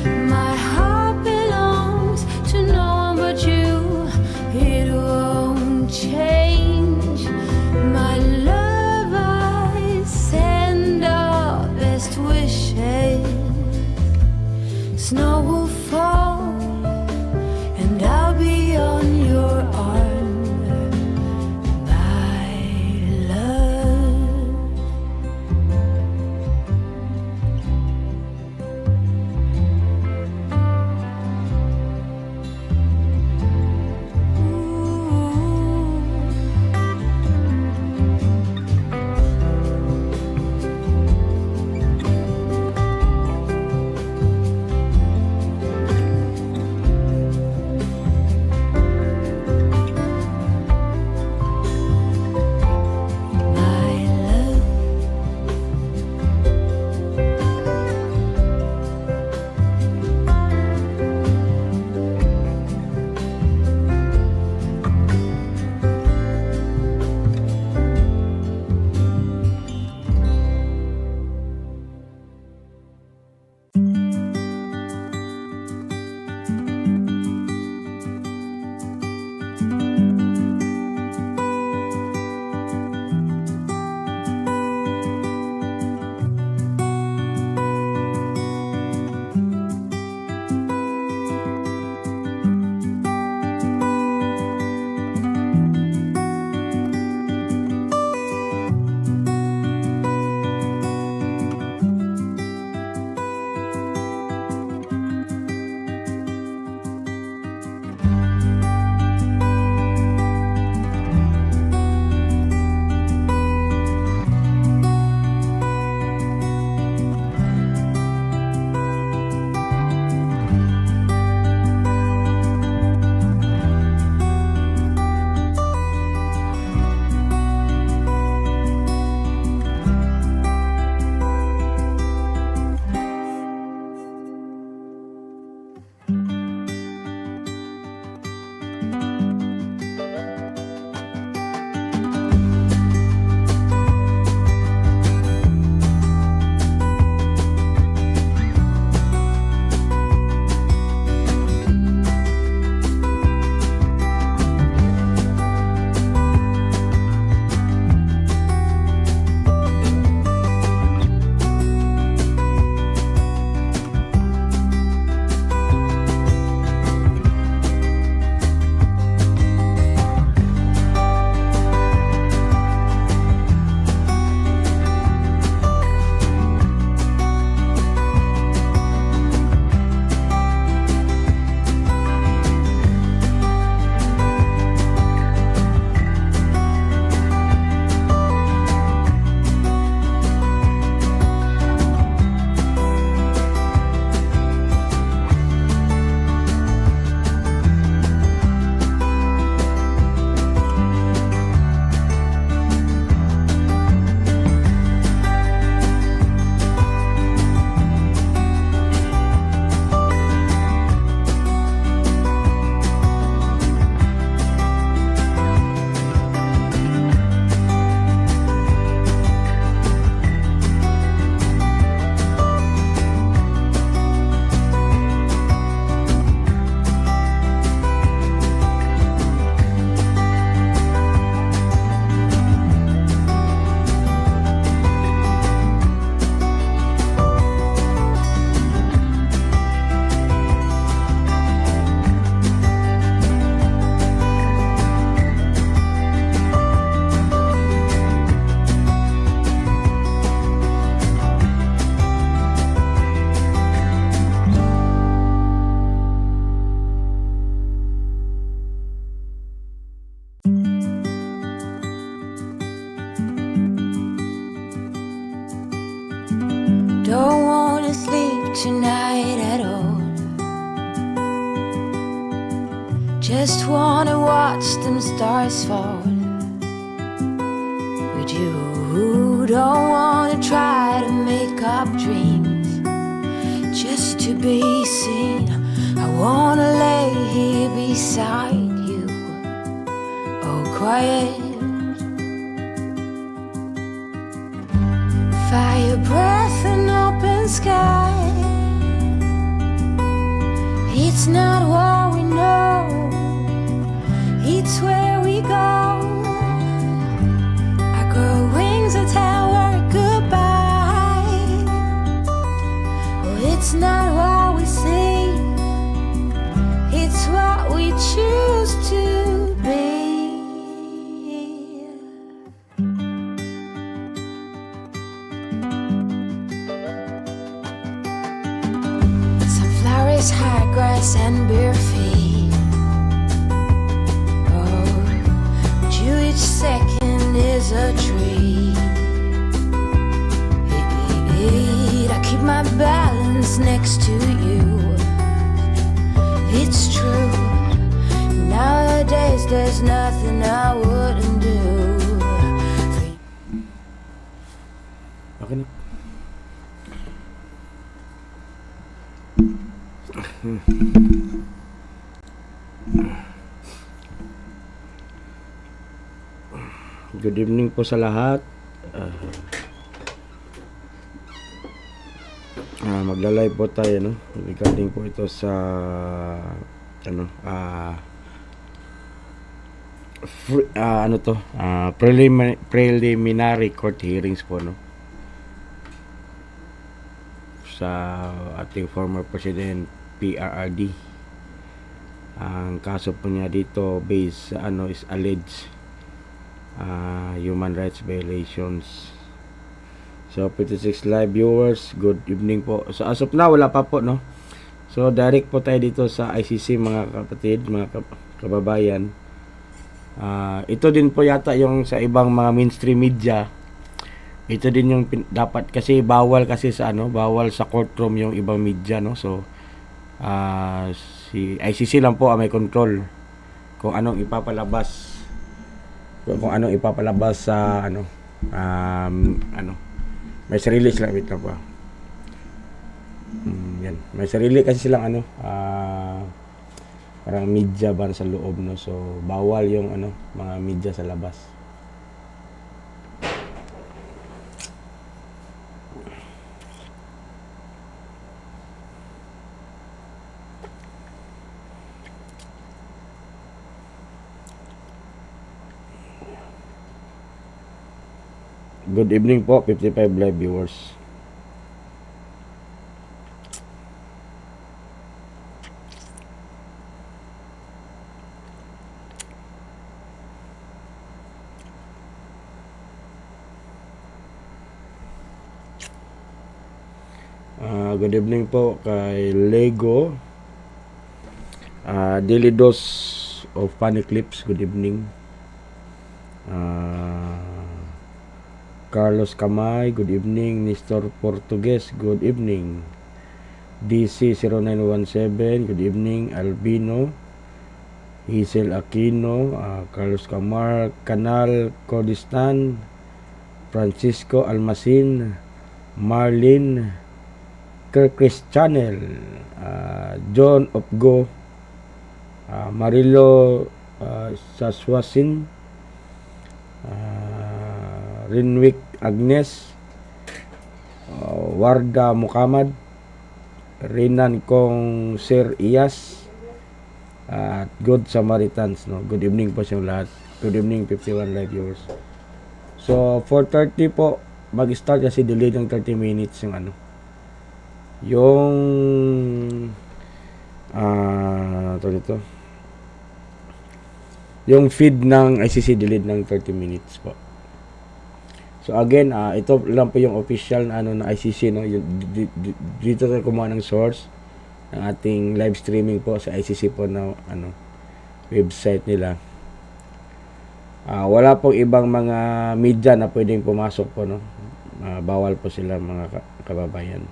My heart belongs to no one but you. It won't change. My love, I send our best wishes. Snow will fall and I'll be on your just wanna watch them stars fall. With you, don't wanna try to make up dreams just to be seen. I wanna lay here beside you, oh quiet. Fire breath and open sky. It's not what we know, it's where we go. I grow wings and tell her goodbye. Oh, it's not what we see, it's what we choose to be. Sunflowers, high grass and bare feet. Oh, but you each second is a treat. I keep my balance next to you. It's true. Nowadays there's nothing I wouldn't do. Okay na. Good evening po sa lahat. Magla-live po tayo, no? Regarding po ito sa preliminary court hearings po, no? Sa ating former President PRRD. Ang kaso po niya dito based sa is alleged human rights violations. So 56 live viewers, good evening po. So as of now wala pa po, no? So direct po tayo dito sa ICC, mga kapatid, mga kababayan. Ito din po yata yung sa ibang mga mainstream media. Ito din yung dapat, kasi bawal kasi sa bawal sa courtroom yung ibang media, no? So si ICC lang po ang may control kung anong ipapalabas, sa may sarili sila, wait lang po. Yan, may sarili kasi silang parang media ba sa loob, no? So bawal yung mga media sa labas. Good evening po, 55 live viewers. Good evening po kay Lego, Daily Dose of Funny Clips. Good evening. Carlos Kamay, good evening. Nestor Portugues, good evening. DC 0917, good evening. Albino, Hazel Aquino, Carlos Camar, Canal Kurdistan, Francisco Almasin, Marlin, Kirkris Channel, John of Go, Marilo Saswasin, Rinwick Agnes, Warda Muhammad, Renan Kong Sir Iyas, at Good Samaritans, no? Good evening po sa lahat. Good evening, 51 live viewers. So 4:30 po mag-start kasi delayed ng 30 minutes yung feed ng ICC delayed ng 30 minutes po. So again, ito lang po yung official na ICC, no? Dito tayo kumuha ng source ng ating live streaming po sa ICC po na website nila. Wala pong ibang mga media na pwedeng pumasok po, no? Bawal po sila, mga kababayan.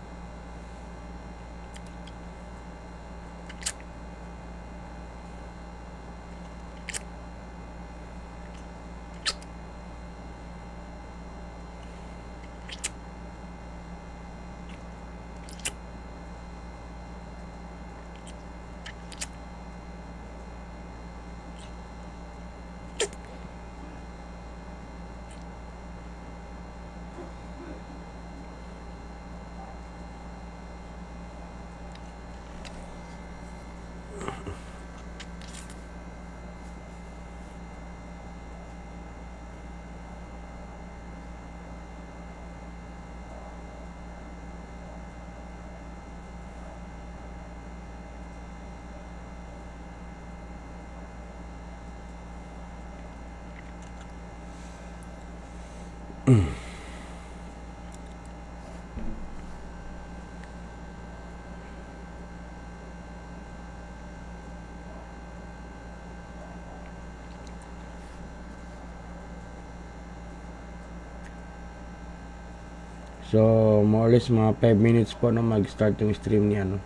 So, more or less mga 5 minutes po na mag-start yung stream niya, no?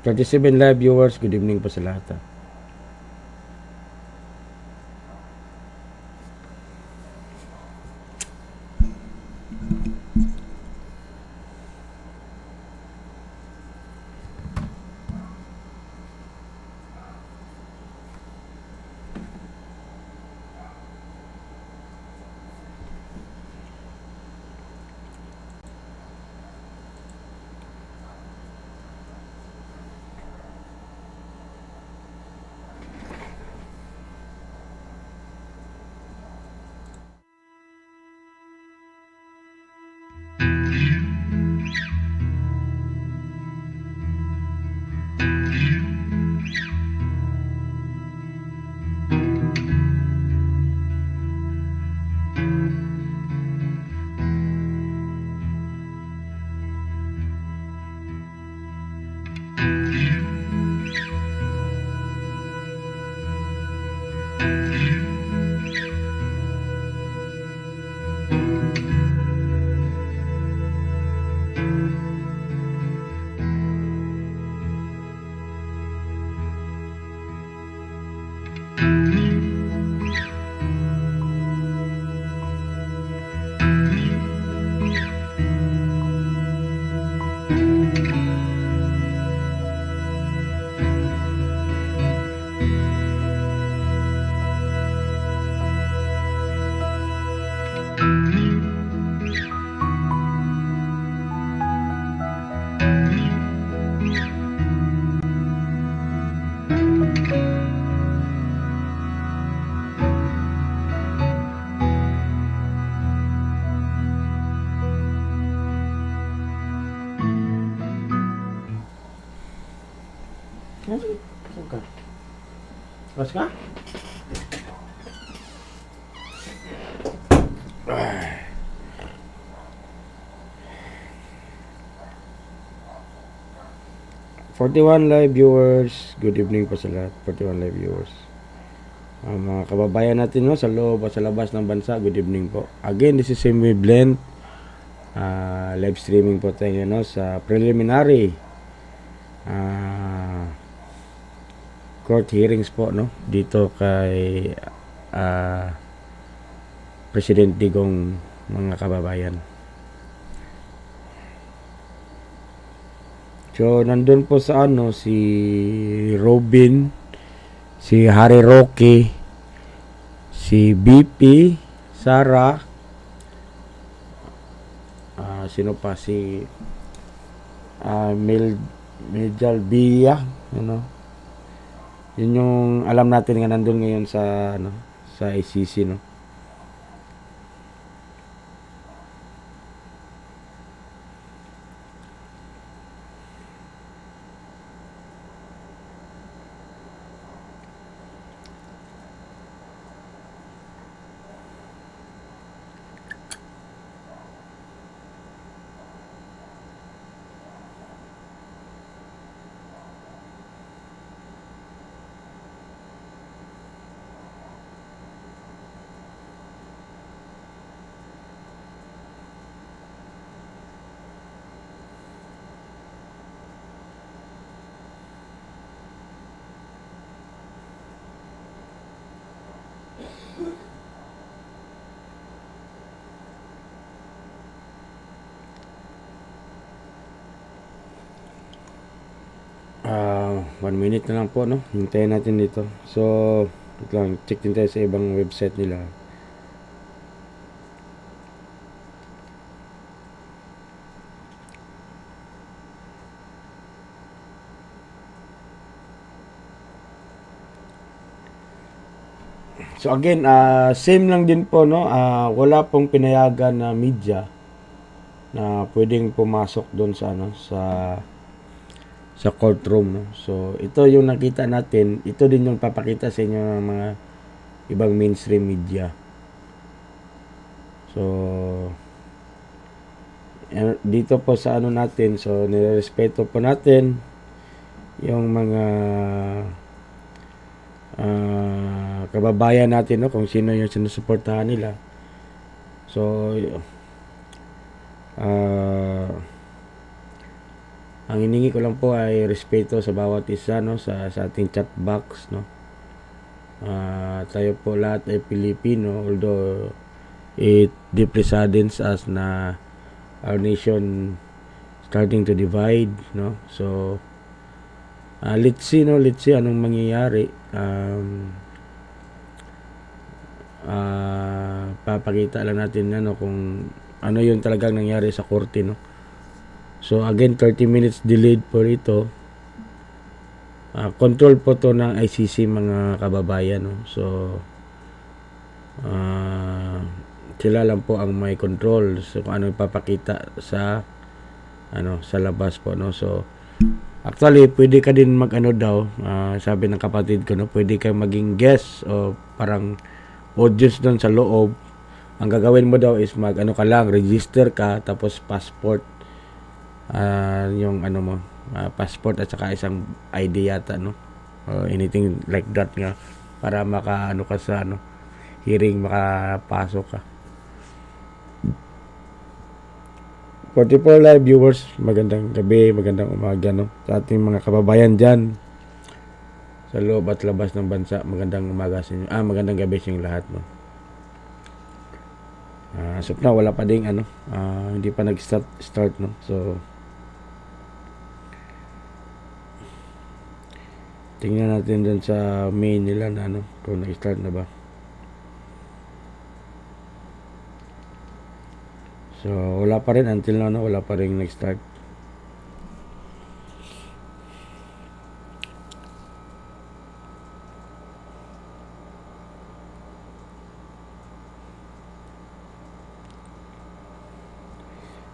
37 live viewers, good evening po sa lahat. Pas ka? ...41 live viewers. Good evening po sa lahat. 41 live viewers. Mga kababayan natin, no, sa loob at sa labas ng bansa, good evening po. Again, this is Semi Blend. Live streaming po tayo, no, sa preliminary court hearings po, no, dito kay President Digong, mga kababayan. So, nandun po sa ano, si Robin, si Harry Roque, si BP, Sarah, sino pa, si Medjal Bia, ano. Yun yung alam natin nga nandun ngayon sa ano, sa ICC, no. One minute na lang po, no. Hintayin natin dito. So, lang, check din tayo sa ibang website nila. So again, same lang din po, no. Wala pong pinayagan na media na pwedeng pumasok doon sa ano, sa courtroom, no. So ito yung nakita natin, ito din yung papakita sa inyo ng mga ibang mainstream media. So dito po sa ano natin, so nirerespeto po natin yung mga kababayan natin, no, kung sino yung sinusuportahan nila. So Ang hiningi ko lang po ay respeto sa bawat isa, no, sa ating chat box, no. Tayo po lahat ay Pilipino, although it deeply saddens us na our nation starting to divide, no. So let's see anong mangyayari. Papakita lang natin kung ano yung talagang nangyari sa korte, no. So again, 30 minutes delayed po ito. Control po to ng ICC, mga kababayan, no. So sila lang po ang may control so kung ano ipapakita sa sa labas po, no. So actually pwede ka din daw, sabi ng kapatid ko, no, pwede ka maging guest o parang audience doon sa loob. Ang gagawin mo daw is ka lang, register ka, tapos passport, yung mo, passport at saka isang ID yata, no, anything like that nga, para ka sa hearing, makapasok ka. 44 live viewers, magandang gabi, magandang umaga, no, sa ating mga kababayan dyan sa loob at labas ng bansa. Magandang umaga sa inyo, magandang gabi sa inyo lahat, no. So na wala pa ding hindi pa nag-start, no. So tingnan natin dun sa main nila na kung nag-start na ba. So wala pa rin until now, no, wala pa rin nag-start.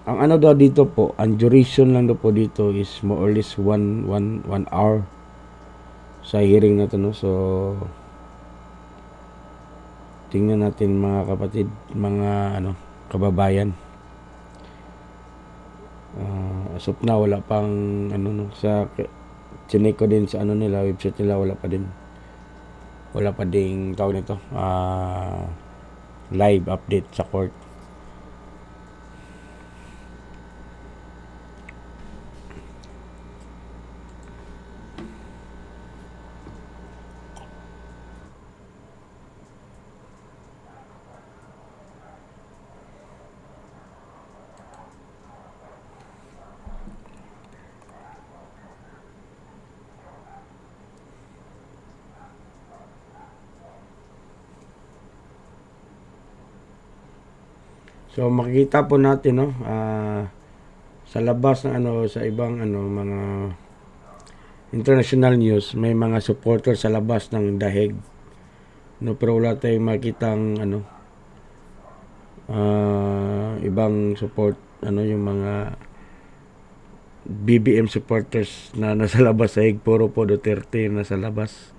Ang daw dito po, ang duration lang daw po dito is more or less 1 hour sa hearing na to, no. So tingnan natin, mga kapatid, mga kababayan. As of now, wala pang sa chinek ko din sa nila, website nila, wala pa ding tawag nito, live update sa court. So makikita po natin, no, sa labas ng sa ibang mga international news, may mga supporter sa labas ng dahig, no, pero wala tayong makitang ibang support, yung mga BBM supporters na nasa labas sa dahig. Puro po Duterte yung nasa labas.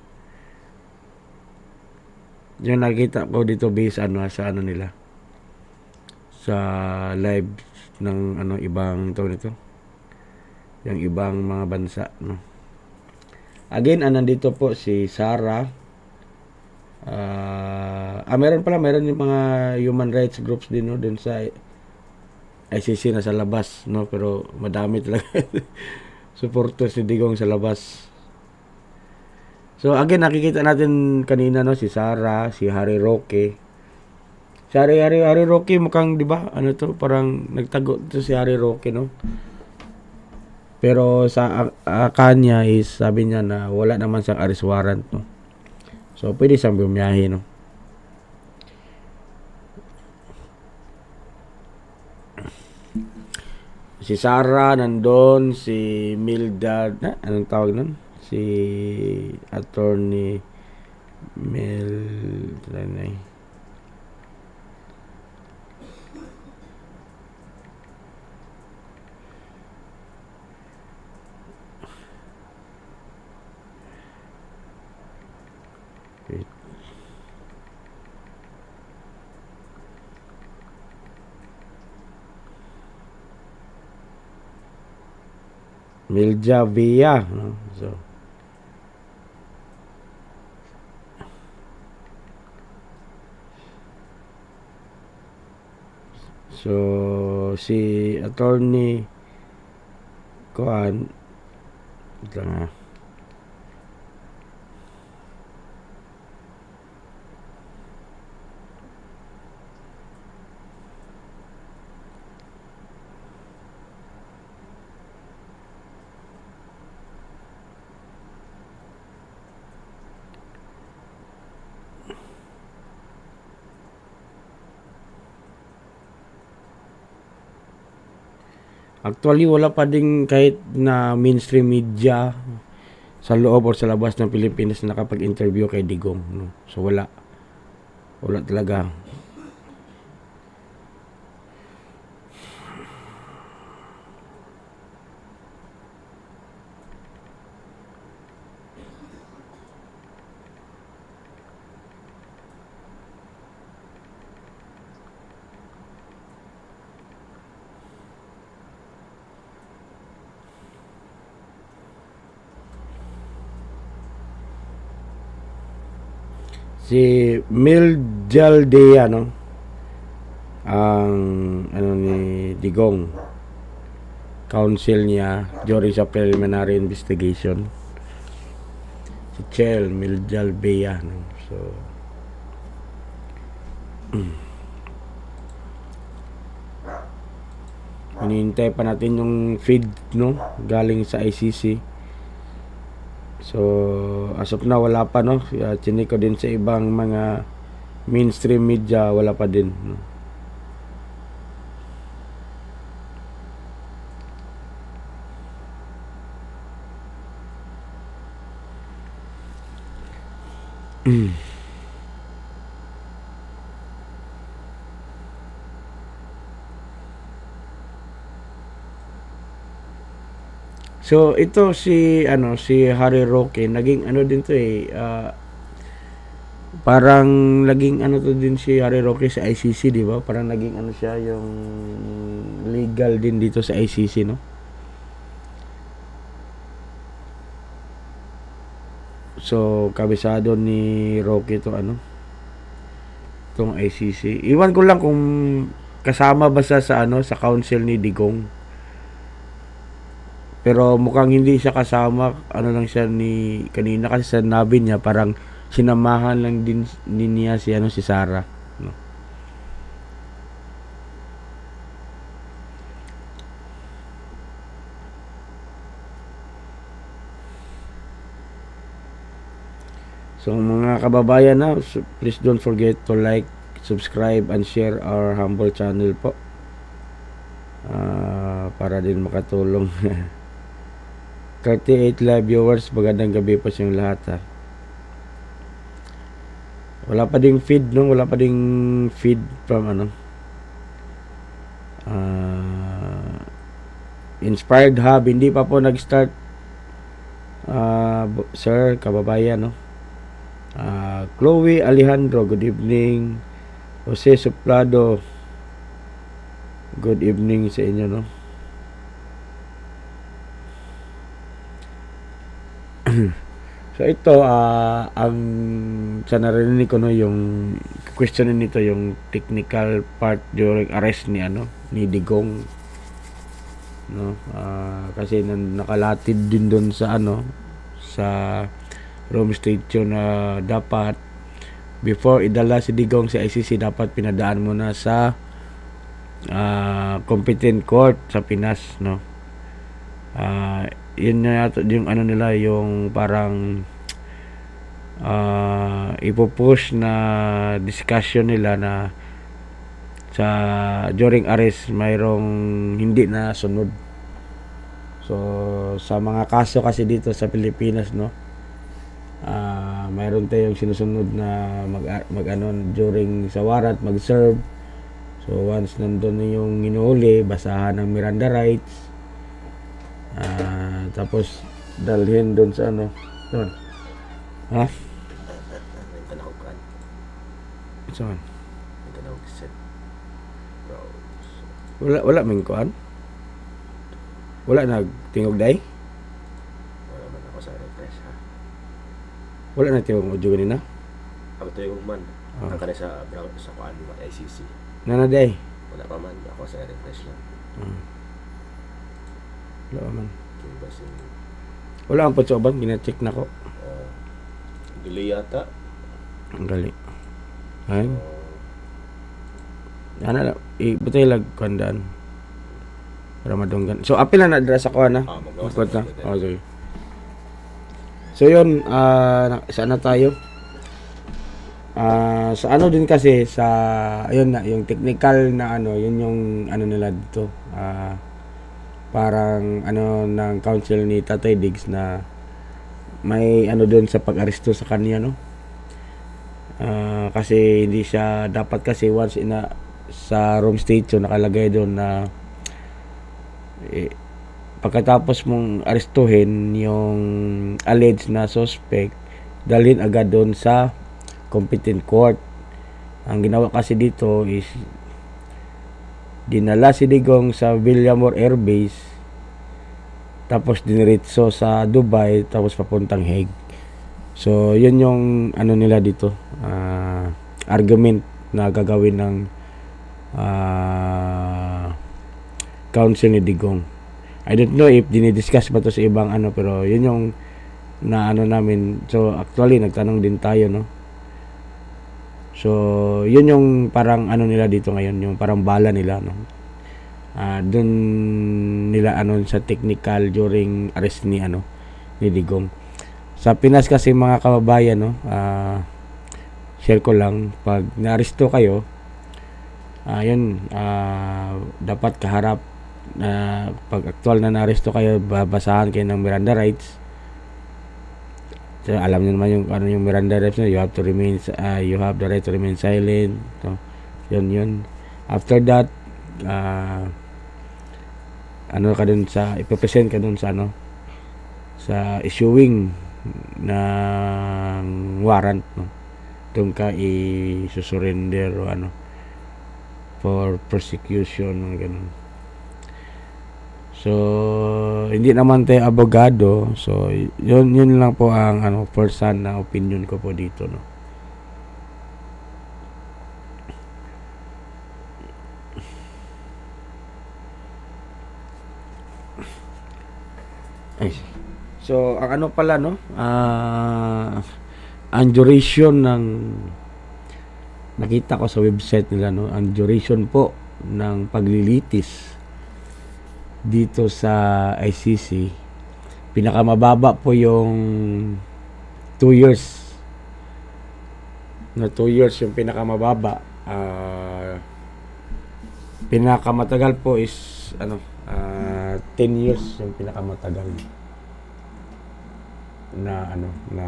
Yung nakita ko dito based sa nila, sa live ng ibang nito, yung ibang mga bansa, no. Again, nandito po si Sarah. Meron yung mga human rights groups din, no, dun sa ICC na sa labas, no, pero madami talaga supporters si Digong sa labas. So again, nakikita natin kanina, no, si Sarah, si Harry Roque. Si Harry Roque mukhang, di ba, parang nagtago to si Harry Roque, no. Pero sa kanya is sabi niya na wala naman siyang arrest warrant, no. So pwede siyang bumiyahe, no. Si Sarah nandun, si Mildad, anong tawag nun? Si Attorney Milja Villa, no? So si attorney kuan ito nga. Actually, wala pa din kahit na mainstream media sa loob or sa labas ng Pilipinas na nakapag-interview kay Digong. No? So, wala. Wala talaga. Si Miljaldea, no? Ang ano ni Digong, counsel niya during sa preliminary investigation. Si Chel Miljaldea, no? So hinihintay pa natin yung feed, no? Galing sa ICC. So, as of now, wala pa, no? Chinik ko din sa ibang mga mainstream media, wala pa din, no? So ito si Harry Roque, naging ano din to parang naging ano to din si Harry Roque sa ICC, di ba? Parang naging ano siya, yung legal din dito sa ICC, no? So kabisado ni Roque to tong ICC. Iwan ko lang kung kasama ba sa sa council ni Digong. Pero mukhang hindi siya kasama, lang siya ni kanina kasi sa nabi niya parang sinamahan lang din niya si si Sarah, no? So mga kababayan, na please don't forget to like, subscribe and share our humble channel po. Para din makatulong. 38 live viewers, magandang gabi po sa inyong lahat, ha. Wala pa ding feed, no? Wala pa ding feed from Inspired Hub, hindi pa po nag-start, sir, kababayan, no? Chloe Alejandro, good evening. Jose Suplado, good evening sa inyo, no? So ito, ang sa narinig ko, no, yung question nito, yung technical part during arrest ni ni Digong, no? Kasi nakalatid din doon sa sa Rome Statute na dapat before idala si Digong sa ICC, dapat pinadaan mo na sa competent court sa Pinas, no? Yun na yung nila, yung parang ipopush na discussion nila na sa during arrest mayroong hindi na sunod. So sa mga kaso kasi dito sa Pilipinas, no, mayroon tayong sinusunod na mag during sa warrant mag-serve. So once nandun na yung inuuli, basahan ng Miranda rights, tapos dalhin doon sa doon. Ha? Saan? Wala ming kuan? Wala nagtingog day? Wala man ako sa refresh, ha? Wala na tingog audio ganina? Ako tingog man. Ang kanay sa kuan ICC. Nana day? Wala pa man. Ako sa refresh lang. Wala man. Yung basin. Wala ang patsoban, gina-check na ko. Delay yata. Ang gali. Ay. Ano lang, ibutay lag kandaan. Para madunggan. So, apil na na-address ako na. Magawas Magkot na. na. Oh, sorry. So, yun, saan na tayo? Sa ano din kasi, sa, ayun na, yung technical na ano, yun yung ano nila dito. Parang ano ng counsel ni Tatay Diggs na may ano doon sa pag-aresto sa kanya, no? Kasi hindi siya dapat kasi once sa Rome Statute nakalagay doon na pagkatapos mong arestuhin yung alleged na suspect, dalhin agad doon sa competent court. Ang ginawa kasi dito is dinala si Digong sa Villamor Air Base, tapos diniretso sa Dubai, tapos papuntang Hague. So, yun yung ano nila dito, argument na gagawin ng counsel ni Digong. I don't know if dinidiscuss ba to sa ibang ano, pero yun yung na ano namin. So, actually, nagtanong din tayo, no? So, yun yung parang ano nila dito ngayon, yung parang bala nila, no? Doon nila ano sa technical during arrest ni ano ni Digong. Sa Pinas kasi mga kababayan, no, share ko lang, pag naaresto kayo, yun, dapat kaharap pag actual na naaresto kayo, babasahan kayo ng Miranda rights. So, alam niyo naman yung ano yung Miranda rights, no? You have to remain, you have the right to remain silent, no? Yun. After that, ano ka dun sa ipepresent ka dun sa ano sa issuing ng warrant, no? Doon ka i-surrender o ano for prosecution, ganun. So, hindi naman tayo abogado. So, yun lang po ang ano first hand na opinion ko po dito, no. Ay. So, ang ano pala, no? Ang duration ng nakita ko sa website nila, no? Ang duration po ng paglilitis dito sa ICC, pinakamababa po yung 2 years. Na 2 years yung pinakamababa. Pinakamatagal po is ano, 10 years yung pinakamatagal na ano na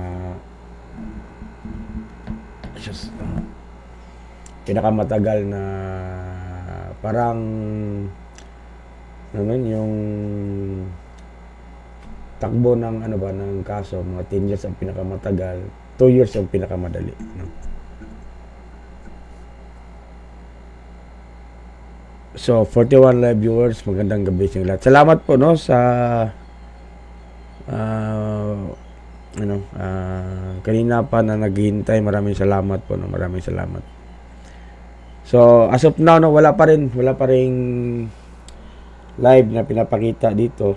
just pinakamatagal na parang naman yung takbo ng ano ba ng kaso, mga 10 years ang pinakamatagal, 2 years ang pinakamadali, no? So, 41 live viewers, magandang gabi sa lahat. Salamat po, no, sa kanina pa na naghihintay. Maraming salamat po, no, maraming salamat. So, as of now, no, wala pa rin live na pinapakita dito.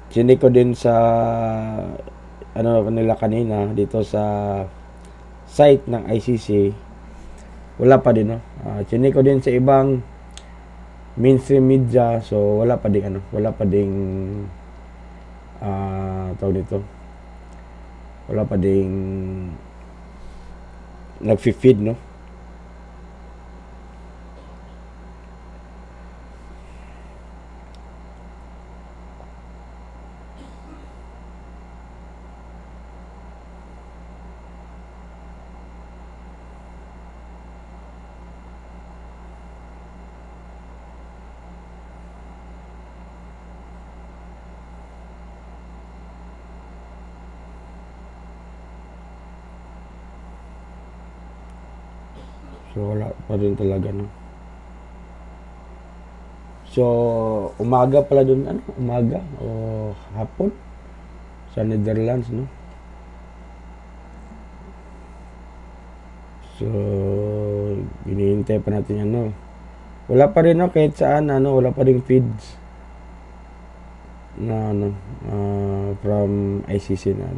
Chinik ko din sa ano nila kanina dito sa site ng ICC. Wala pa din, no. Chinik ko din sa ibang mainstream media, so wala pa ding tawag dito. Wala pa ding nagfi-feed, no. So, wala pa rin talaga, no. So, umaga pala dun, umaga o hapon sa Netherlands, no. So, hinihintay pa natin Wala pa rin, no, kahit saan, wala pa rin feeds na, from ICC na,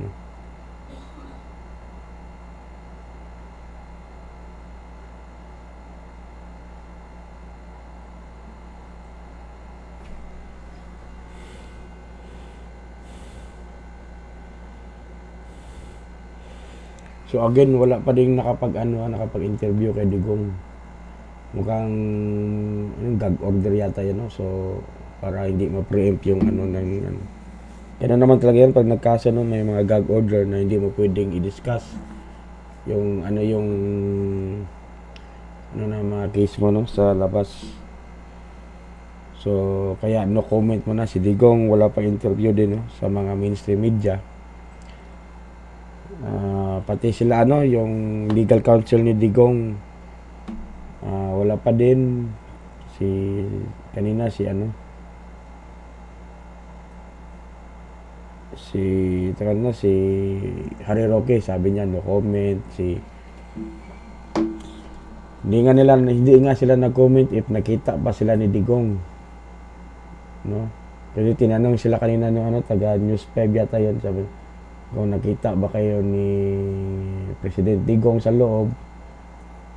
So again, wala pa ding nakapag-interview kay Digong. Mukhang gag order yata yan, no? So para hindi ma-preempt yung Kaya naman talaga yan pag nagkaso, no, may mga gag order na hindi mo pwedeng i-discuss yung na mga case mo, no, sa labas. So kaya no comment mo na si Digong, wala pa interview din, no, sa mga mainstream media. Pati sila yung legal counsel ni Digong, wala pa din. Kanina si Harry Roque, sabi niya no comment. Hindi nga sila nag-comment if nakita ba sila ni Digong, no? Kasi tinanong sila kanina ng taga News 5 yata yun, sabi kung nakita ba kayo ni President Digong sa loob.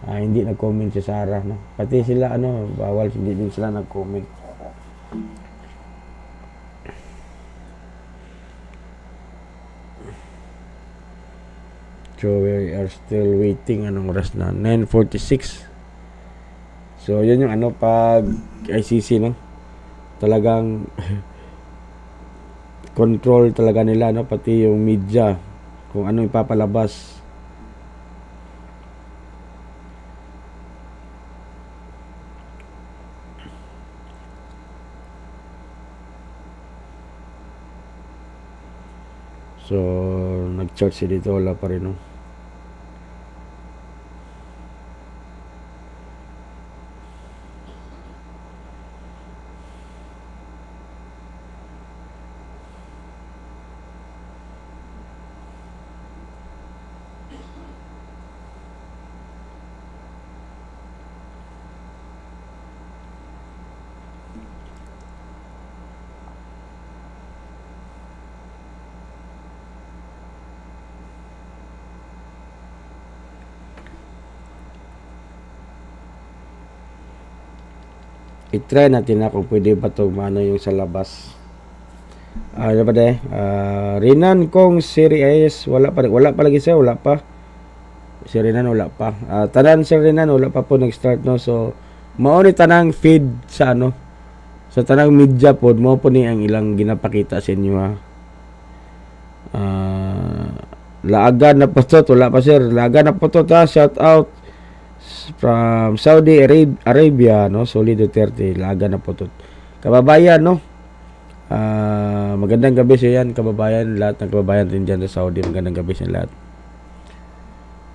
Hindi nag-comment si Sarah, no? Pati sila bawal, hindi din sila nag-comment. So we are still waiting. Anong oras na? 9:46. So yun yung pag ICC, no, talagang control talaga nila, no, pati yung media kung ano ipapalabas. So nag-charge si dito, wala pa rin, no. I-try natin na kung pwede ba ito yung sa labas. Ano ba Renan kong series wala pa lagi siya, wala pa. Si Renan wala pa. Tanan si Renan wala pa po nag-start, no. So mao ni tanang feed sa sa tanang media pod mo po ni ang ilang ginapakita sa inyo, ha. Laagan na po to, wala pa sir. Laagan na po to, ta. Shout out from Saudi Arabia, no, Solid Duterte. Laga na po to, kababayan, no. Magandang gabi sa yan, kababayan, lahat ng kababayan din dyan sa Saudi. Magandang gabi sa lahat.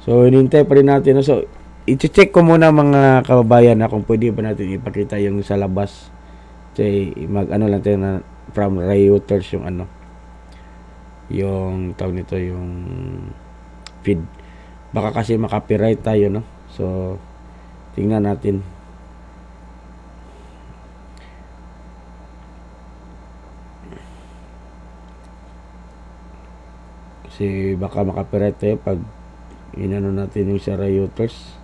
So hinintay pa rin natin, no? So i-check ko muna mga kababayan na kung pwede ba natin ipakita yung sa labas. Kasi lang tayo na from Reuters yung tawag nito, yung feed. Baka kasi makapiright tayo, no. So tingnan natin. Kasi baka makapiright tayo pag natin yung sa Reuters.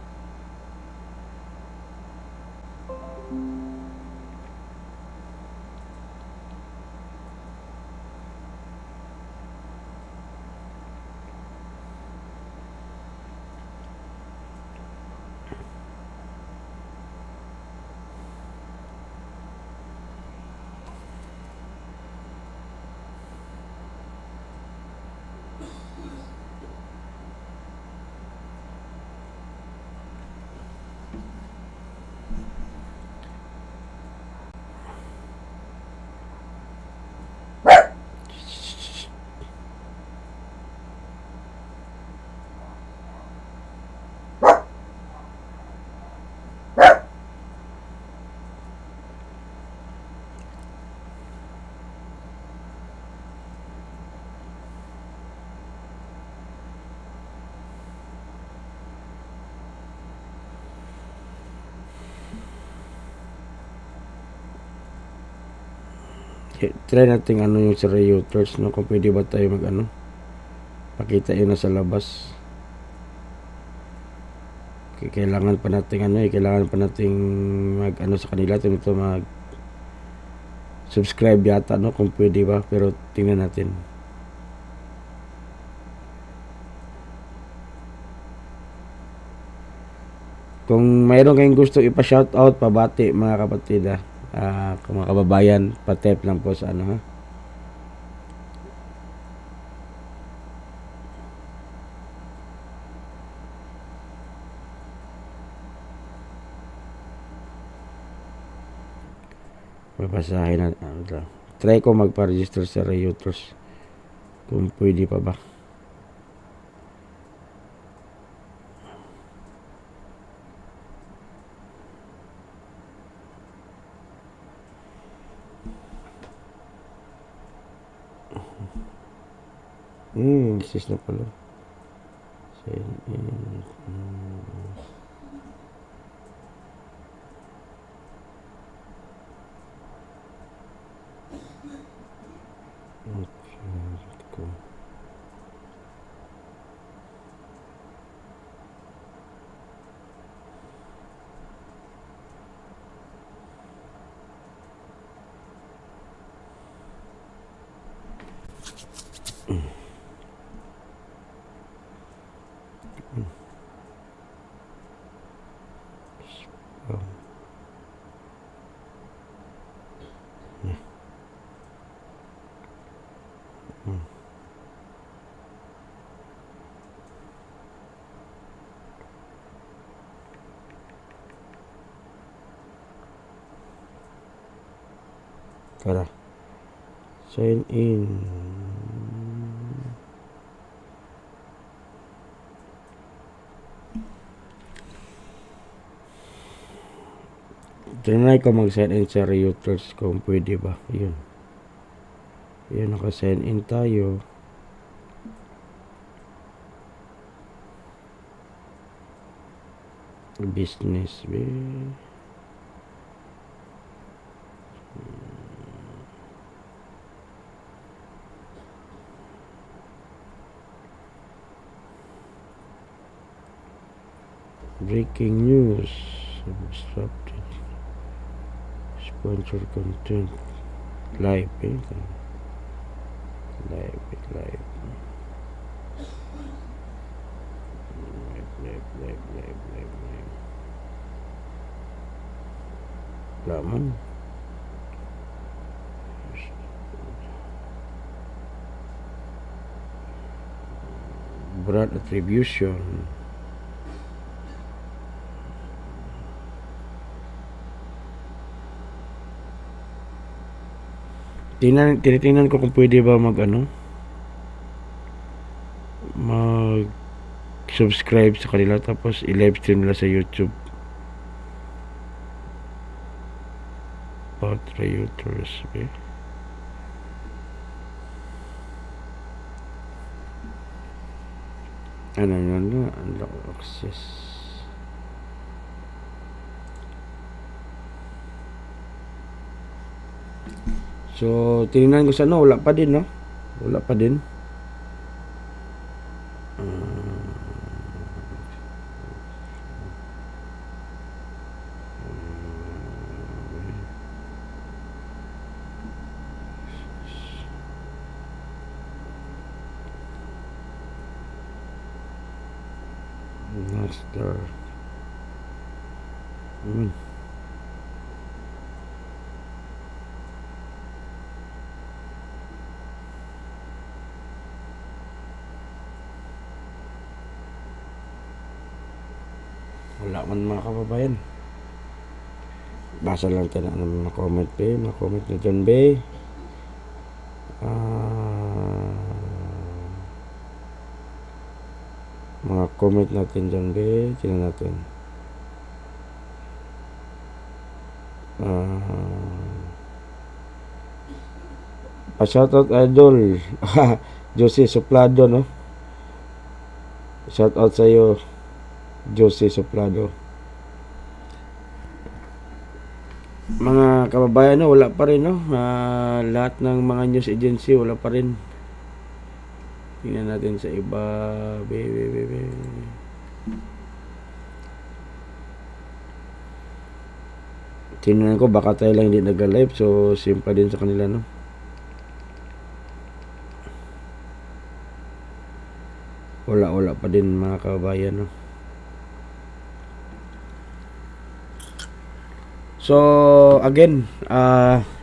Try natin ano yung sa reuters, no? Kung pwede ba tayo mag ano, pakita yun na sa labas. Kailangan pa natin ano kailangan pa nating mag ano sa kanila, ito mag subscribe yata, no? Kung pwede ba, pero tingnan natin. Kung mayroon kayong gusto ipa-shoutout, pabati mga kapatid, kung mga kababayan, pa-tap lang po sa ano, ha. Babasahin na, try ko magpa-register sa Reuters kung pwede pa ba. This is na pala. Sign in. Okay, tara, sign in. Trinay ko mag-sign in sa Reuters kung pwede ba. Yun, naka-sign in tayo. Business be. Breaking news, obstructed, sponsor content, live, live. Laman. Broad attribution. Tinitingnan ko kung pwede ba mag subscribe sa kanila, tapos i-live stream nila sa YouTube. Reuters, ano yun na, unlock access. So, tinignan ko sa wala pa din, no? Wala pa din. Master. Wala man mga kababayan. Basa lang tayo ng mga comment na dyan mga comment natin dyan tingnan natin. Pa-shoutout idol Jose Soplado, no? Shoutout sa iyo Jose Soplado. mga kababayan, no, wala pa rin, no. Lahat ng mga news agency wala pa rin. Tingnan natin sa iba. Tingnan ko, baka tayo lang hindi nag-live, so simple din sa kanila, no. Wala pa din mga kababayan, no. So again,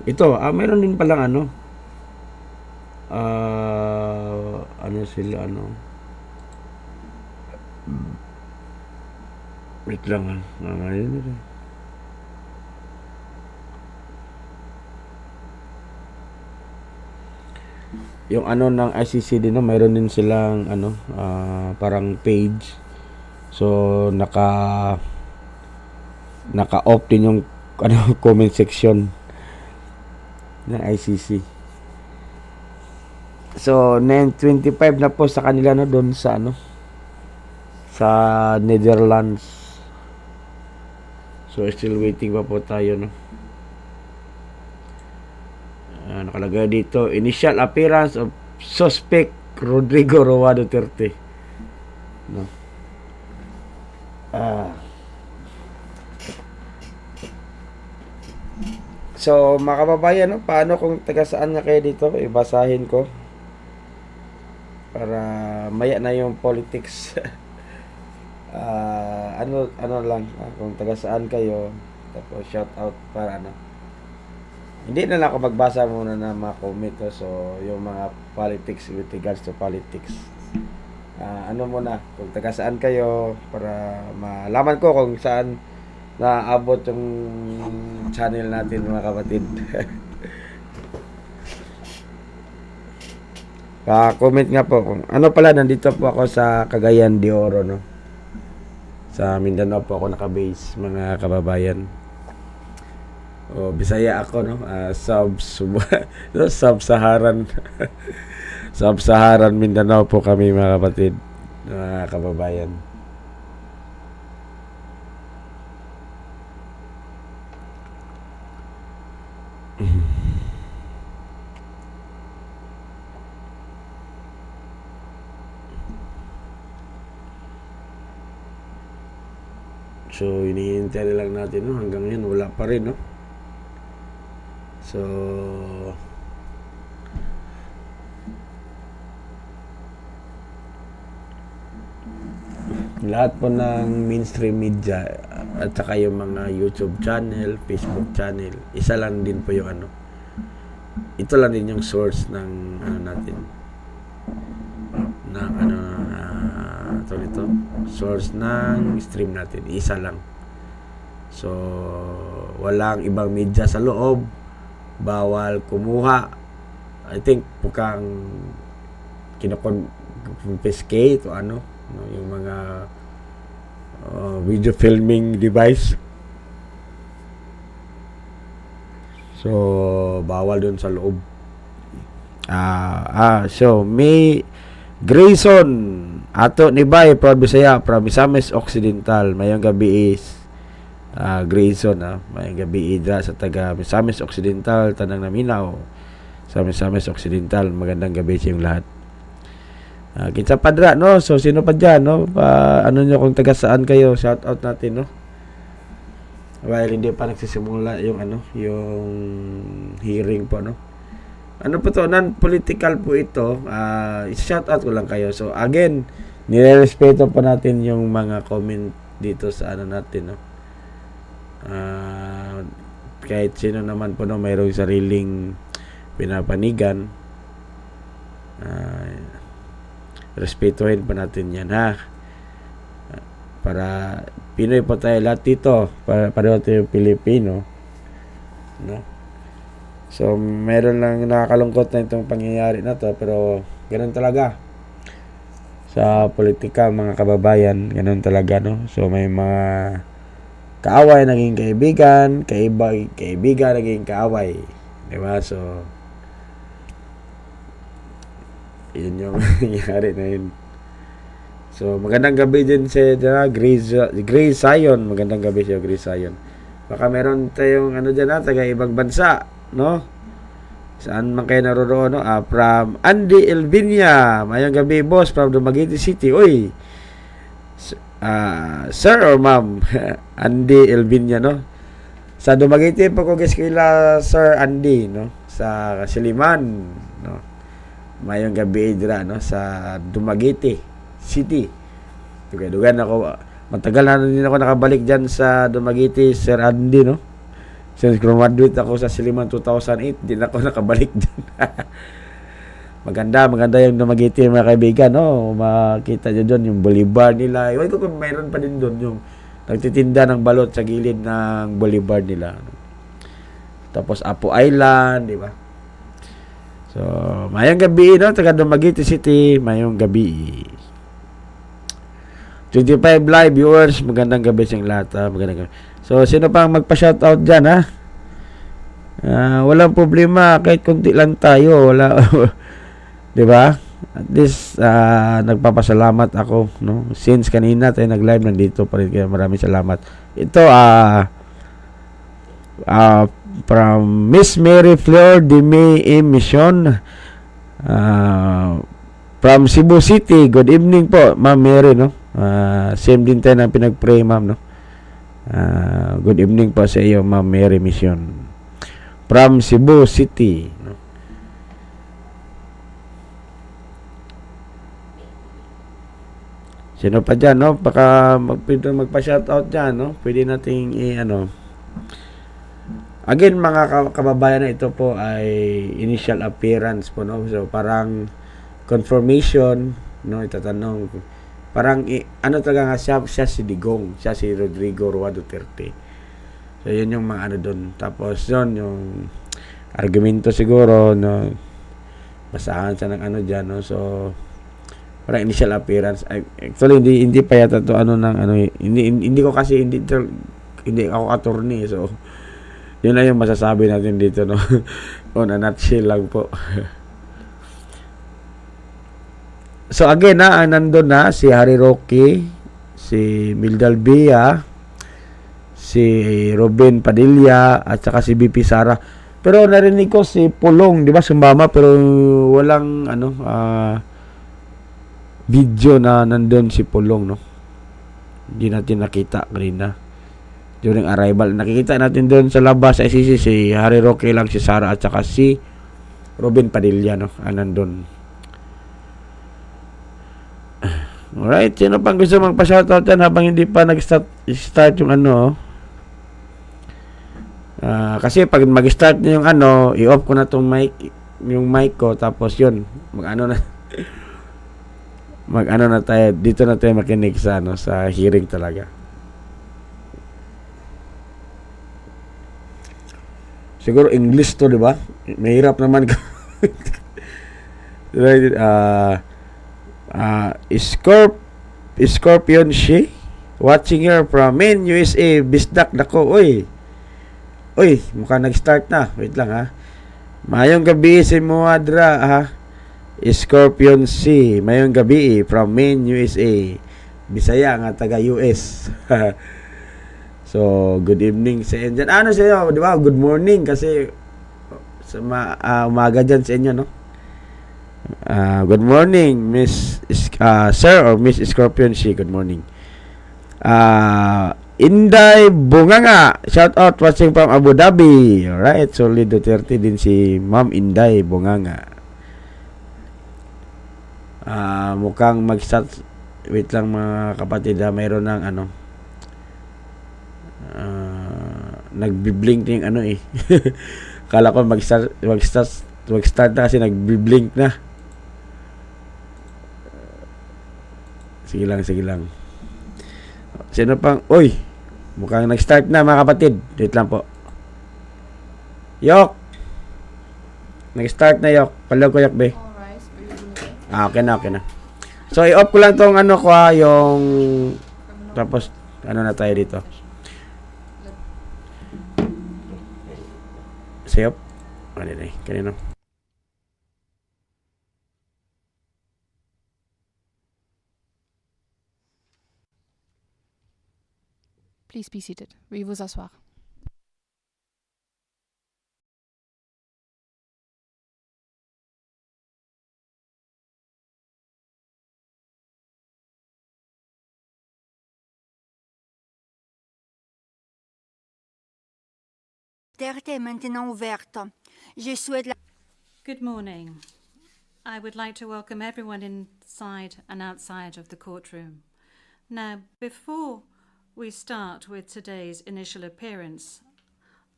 ito, mayroon din palang ano, ano sila, ano, wait lang, yung ano ng ICC din, no, mayroon din silang ano, parang page. So naka-off din yung ano, comment section ng ICC. So 9:25 na po sa kanila, no, doon sa ano, sa Netherlands. So still waiting pa po tayo, no. Nakalagay dito, initial appearance of suspect Rodrigo Roa Duterte, no. So mga kababayan, no, paano kung taga saan nga kayo dito, ibasahin ko para maya na yung politics. Ano lang, kung taga saan kayo, tapos shout out para ano. Hindi na lang ako magbasa muna ng mga comment, no? So yung mga politics with regards to politics, ano muna, kung taga saan kayo, para malaman ko kung saan naabot yung channel natin, mga kapatid. Comment nga po kung ano pala, nandito po ako sa Cagayan de Oro, no. Sa Mindanao po ako naka-base, mga kababayan. Bisaya ako, no. Sub-Saharan Sub-Saharan Mindanao po kami, mga kapatid, mga kababayan. So hinihintay na lang natin, no. Hanggang ngayon wala pa rin, no. So lahat po ng mainstream media at saka yung mga YouTube channel, Facebook channel, isa lang din po yung ano, ito lang din yung source ng ano natin, ng ano, ito source ng stream natin, isa lang. So walang ibang media sa loob, bawal kumuha. I think pukang kinakon-confiscate o ano, no, yung mga video filming device. So bawal dun sa loob. So may Grayson ato ni Bay proud Bisaya from Misamis Occidental. Mayong gabi is Grayson, mayong gabi idra sa taga Misamis Occidental, tanang naminaw sa Misamis Occidental. Magandang gabi sa yung lahat. Kinsa padra, no. So sino pa dyan, no, ano nyo kung taga saan kayo, shout out natin, no. While hindi pa nagsisimula yung ano, yung hearing po, no. Ano po to, non-political po ito. Shout out ko lang kayo. So again, nirerespeto po natin yung mga comment dito sa ano natin, no. Kahit sino naman po, no, mayroong sariling pinapanigan, respetuhin pa natin yan, ha. Para Pinoy po tayo lahat dito, pareho tayo Pilipino, no. So meron lang nakakalungkot na itong pangyayari na to, pero ganun talaga sa politika, mga kababayan, ganun talaga, no. So may mga kaaway naging kaibigan, kaibigan naging kaaway, diba? So yun yung nangyari na yun. So magandang gabi din sa Grace Zion, magandang gabi sa Grace Zion. Baka meron tayong ano dyan taga ibang bansa, no? Saan man kayo naroroon, no? From Andy Elvinia. Mayang gabi, boss, from Dumaguete City. Uy, sir or ma'am? Andy Elvinia, no? Sa Dumaguete po ko guys kila Sir Andy, no? Sa Siliman, no? Mayang gabi dira, no? Sa Dumaguete City. Dugan ako. Matagal na din ako nakabalik dyan sa Dumaguete, Sir Andy, no? Since graduate ako sa Siliman 2008, di na ako nakabalik dyan. maganda yung Dumaguete, mga kaibigan, no? Makita nyo doon yung boulevard nila. Iwan ko kung mayroon pa din doon yung nagtitinda ng balot sa gilid ng boulevard nila. Tapos Apo Island, di ba? So, mayong gabi, no? Taga Dumaguete City, mayong gabi. 25 live viewers, magandang gabi sa lahat. Magandang gabi. So, sino pang magpa-shoutout dyan, ha? Walang problema, kahit kunti lang tayo. Wala, di ba? At least, nagpapasalamat ako, no? Since kanina tayo nag-live, nandito pa rin. Kaya maraming salamat. Ito, from Miss Mary Flor de May Mission, from Cebu City. Good evening po, Ma'am Mary, no? Same din tayo na pinag-pray, ma'am, no? Good evening po sa iyo, Ma'am Mary Mission. From Cebu City, no? Sino pa dyan, no? Baka magpa-shoutout dyan, no? Pwede nating again, mga kababayan, na ito po ay initial appearance po, no? So, parang confirmation, no? Itatanong, parang, talaga nga siya si Digong, siya si Rodrigo Roa Duterte. So, yun yung mga doon. Tapos, yun, yung argumento siguro, no? Basahan siya ng dyan, no? So, parang initial appearance. Actually, hindi pa yata to hindi ko kasi, hindi ako attorney. So, yun lang yung masasabi natin dito, no? On a nutshell lang po. So again, nandun na si Harry Roque, si Mildal Bia, si Robin Padilla, at saka si BP Sara. Pero narinig ko si Pulong, di ba, sumama, pero walang video na nandun si Pulong, no? Hindi natin nakita kanina during arrival. Nakikita natin doon sa labas sa ICC si Harry Roque lang, si Sara, at saka si Robin Padilla, no? Nandun. Alright, sino pang gusto magpa-shoutout yan habang hindi pa nag-start yung kasi pag mag-start na yung i-off ko na tong yung mic ko, tapos yun, mag na tayo, dito na tayo makinig sa sa hearing talaga. Siguro English to, di ba? Mahirap naman. Right, Scorpion she watching her from Maine, USA. Bisdak nako, oy, mukhang nag-start na. Wait lang, ha. Mayong gabi si Muadra, ha. Scorpion C, mayong gabi from Maine, USA. Bisaya nga taga US. So, good evening sa inyo. Ano sa inyo, di ba? Good morning kasi sa umaga dyan sa inyo, no? Good morning, Miss Sir or Miss Scorpion C. Good morning. Inday Bunganga, shout out watching from Abu Dhabi. Alright, solid Duterte din si Ma'am Inday Bunganga. Mukhang mag-start. Wait lang mga kapatid, mayroon ng nagbi-blink na yung kala ko mag-start na kasi nagbi-blink na. Sige lang. Sino pang, mukhang nag-start na mga kapatid. Wait lang po. Yok! Nag-start na, Yok. Palaw ko, Yok, be. Okay na. So, i-off ko lang tong yung tapos, na tayo dito. Sayop. Kanino. Please be seated. Veuillez vous asseoir. Duterte est maintenant ouverte. Je souhaite la... Good morning. I would like to welcome everyone inside and outside of the courtroom. Now, before we start with today's initial appearance,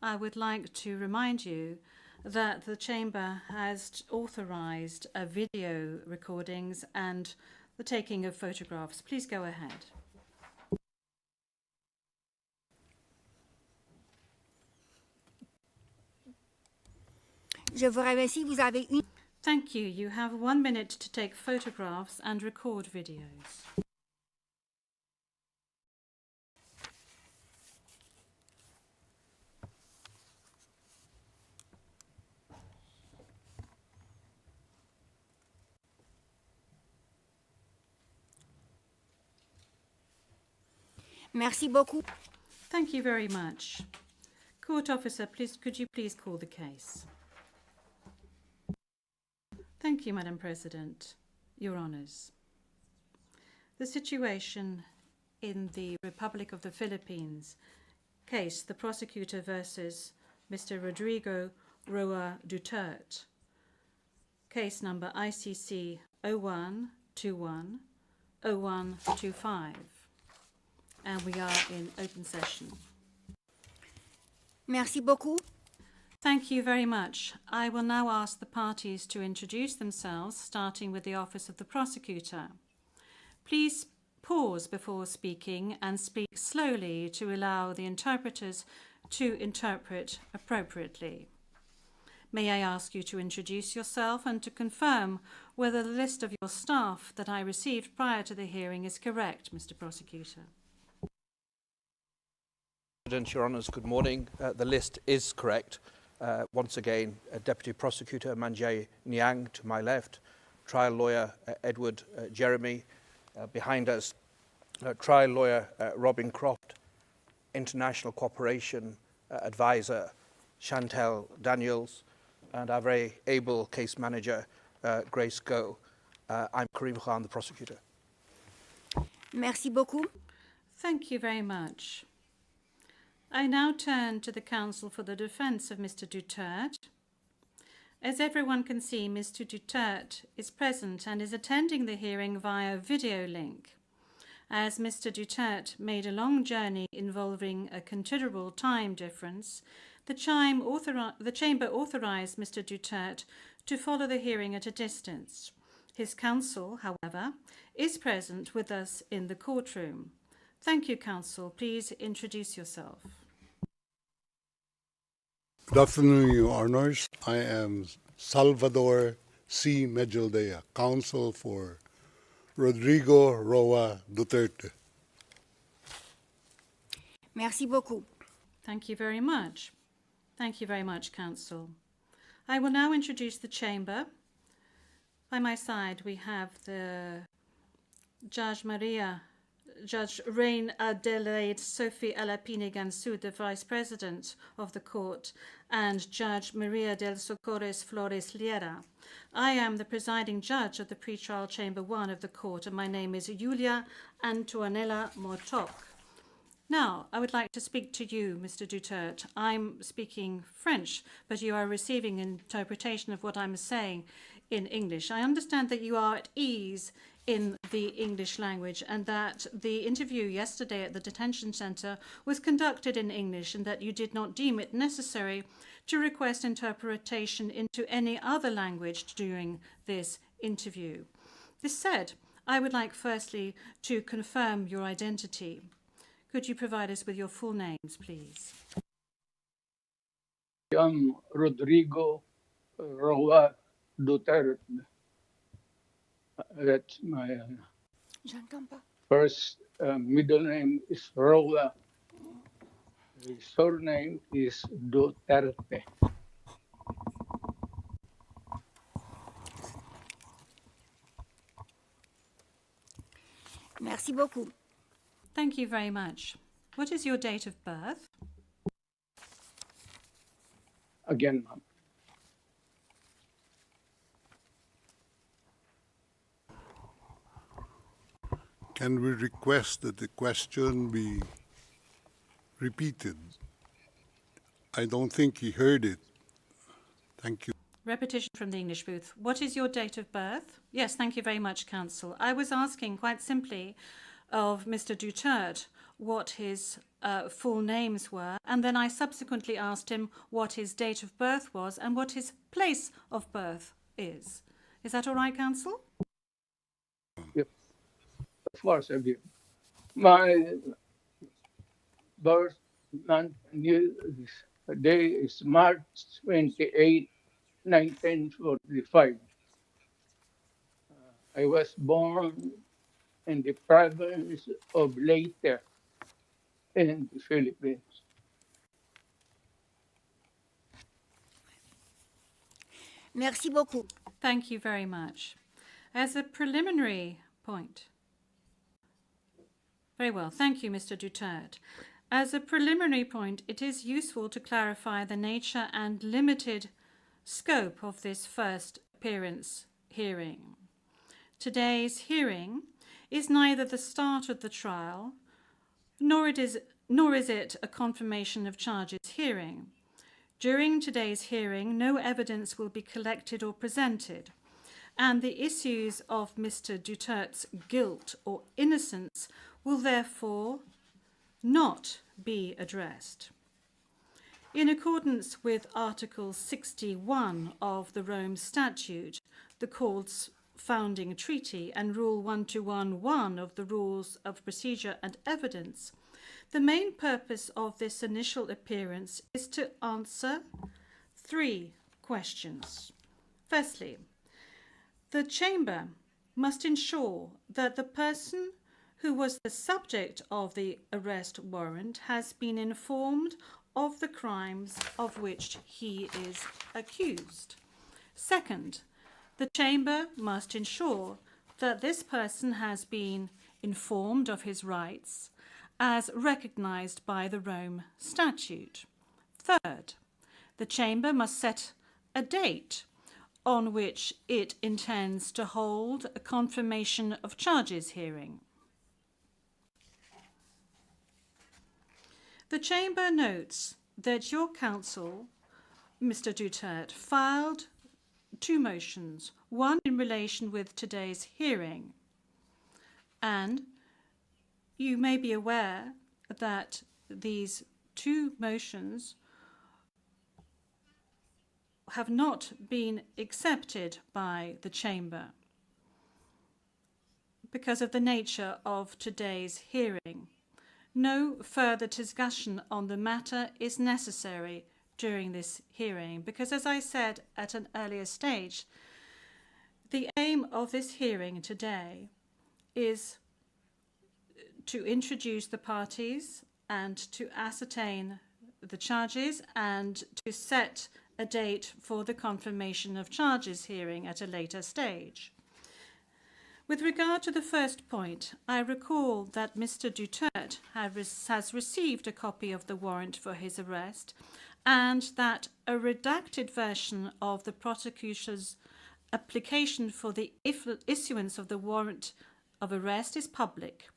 I would like to remind you that the Chamber has authorized video recordings and the taking of photographs. Please go ahead. Je vous remercie. Vous avez une... Thank you. You have 1 minute to take photographs and record videos. Merci beaucoup. Thank you very much. Court officer, please, could you please call the case? Thank you, Madam President. Your Honours. The situation in the Republic of the Philippines case, the prosecutor versus Mr. Rodrigo Roa Duterte, case number ICC 0121-0125. And we are in open session. Merci beaucoup. Thank you very much. I will now ask the parties to introduce themselves, starting with the Office of the Prosecutor. Please pause before speaking and speak slowly to allow the interpreters to interpret appropriately. May I ask you to introduce yourself and to confirm whether the list of your staff that I received prior to the hearing is correct, Mr. Prosecutor? President, Your Honours, good morning. The list is correct. Once again, Deputy Prosecutor Manjay Niang to my left, Trial Lawyer Edward Jeremy behind us, Trial Lawyer Robin Croft, International Cooperation Advisor Chantel Daniels, and our very able case manager Grace Go. I'm Karim Khan, the prosecutor. Merci beaucoup. Thank you very much. I now turn to the counsel for the defense of Mr. Duterte. As everyone can see, Mr. Duterte is present and is attending the hearing via video link. As Mr. Duterte made a long journey involving a considerable time difference, the Chamber authorized Mr. Duterte to follow the hearing at a distance. His counsel, however, is present with us in the courtroom. Thank you, counsel. Please introduce yourself. Good afternoon, Your Honors. I am Salvador C. Medjaldea, counsel for Rodrigo Roa Duterte. Merci beaucoup. Thank you very much. Thank you very much, counsel. I will now introduce the chamber. By my side, we have the Judge María, Judge Reine Adélaïde Sophie Alapini-Gansou, the Vice President of the Court, and Judge María del Socorro Flores Liera. I am the presiding judge of the pretrial chamber 1 of the court, and my name is Iulia Antoanella Motoc. Now, I would like to speak to you, Mr. Duterte. I'm speaking French, but you are receiving interpretation of what I'm saying in English. I understand that you are at ease in the English language and that the interview yesterday at the detention center was conducted in English and that you did not deem it necessary to request interpretation into any other language during this interview. This said, I would like firstly to confirm your identity. Could you provide us with your full names, please? I'm Rodrigo Roa Duterte. That's my first middle name is Roa. His surname is Duterte. Merci beaucoup. Thank you very much. What is your date of birth? Again, ma'am. Can we request that the question be repeated? I don't think he heard it. Thank you. Repetition from the English booth. What is your date of birth? Yes, thank you very much, Counsel. I was asking quite simply of Mr. Duterte what his full names were, and then I subsequently asked him what his date of birth was and what his place of birth is. Is that all right, Counsel? Yep. Of course, I do. My birth month day is March 28, 1945. I was born in the province of Liera in the Philippines. Merci beaucoup. Thank you very much. As a preliminary point. Very well. Thank you, Mr. Duterte. As a preliminary point, it is useful to clarify the nature and limited scope of this first appearance hearing. Today's hearing is neither the start of the trial, nor is it a confirmation of charges hearing. During today's hearing, no evidence will be collected or presented, and the issues of Mr. Duterte's guilt or innocence will therefore not be addressed. In accordance with Article 61 of the Rome Statute, the Court's founding treaty, and Rule 1211 of the Rules of Procedure and Evidence, the main purpose of this initial appearance is to answer 3 questions. Firstly, the Chamber must ensure that the person who was the subject of the arrest warrant has been informed of the crimes of which he is accused. Second, the Chamber must ensure that this person has been informed of his rights as recognised by the Rome Statute. Third, the Chamber must set a date on which it intends to hold a confirmation of charges hearing. The Chamber notes that your counsel, Mr. Duterte, filed 2 motions, one in relation with today's hearing, and you may be aware that these 2 motions have not been accepted by the Chamber because of the nature of today's hearing. No further discussion on the matter is necessary during this hearing because, as I said at an earlier stage, the aim of this hearing today is to introduce the parties and to ascertain the charges and to set a date for the confirmation of charges hearing at a later stage. With regard to the first point, I recall that Mr. Duterte has received a copy of the warrant for his arrest and that a redacted version of the prosecutor's application for the issuance of the warrant of arrest is public.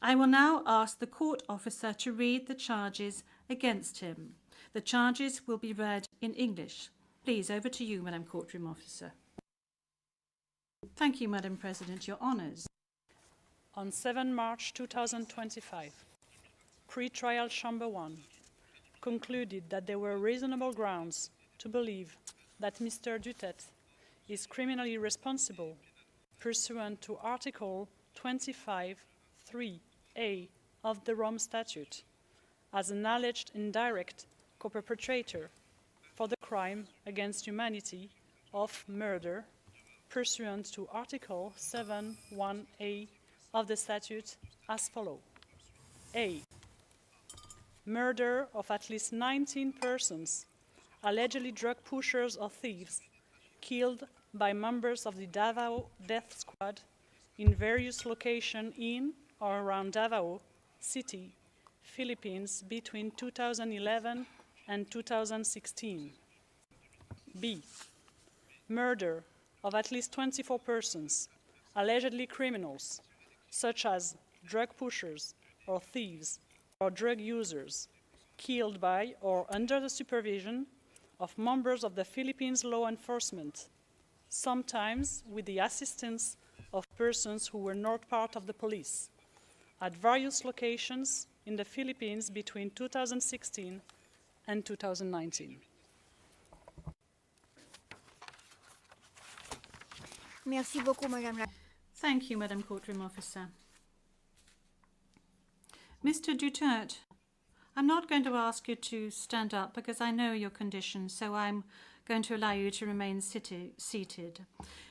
I will now ask the court officer to read the charges against him. The charges will be read in English. Please, over to you, Madam Courtroom Officer. Thank you, Madam President. Your honours. On 7 March 2025, Pre-Trial Chamber 1 concluded that there were reasonable grounds to believe that Mr. Duterte is criminally responsible pursuant to Article 25(3)(a) of the Rome Statute as an alleged indirect co-perpetrator for the crime against humanity of murder pursuant to Article 7(1)(a) of the statute as follows. A. Murder of at least 19 persons, allegedly drug pushers or thieves, killed by members of the Davao Death Squad in various locations in or around Davao City, Philippines between 2011 and 2016. B. Murder of at least 24 persons, allegedly criminals, such as drug pushers or thieves or drug users, killed by or under the supervision of members of the Philippines law enforcement, sometimes with the assistance of persons who were not part of the police, at various locations in the Philippines between 2016 and 2019. Merci beaucoup, Madame la... Thank you, Madam Courtroom Officer. Mr. Duterte, I'm not going to ask you to stand up because I know your condition, so I'm going to allow you to remain seated.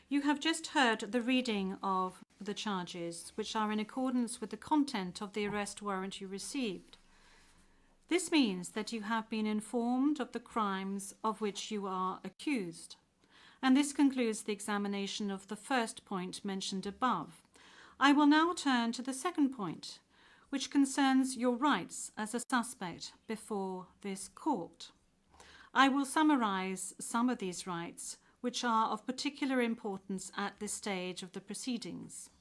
You have just heard the reading of the charges, which are in accordance with the content of the arrest warrant you received. This means that you have been informed of the crimes of which you are accused. And this concludes the examination of the first point mentioned above. I will now turn to the second point, which concerns your rights as a suspect before this court. I will summarize some of these rights, which are of particular importance at this stage of the proceedings.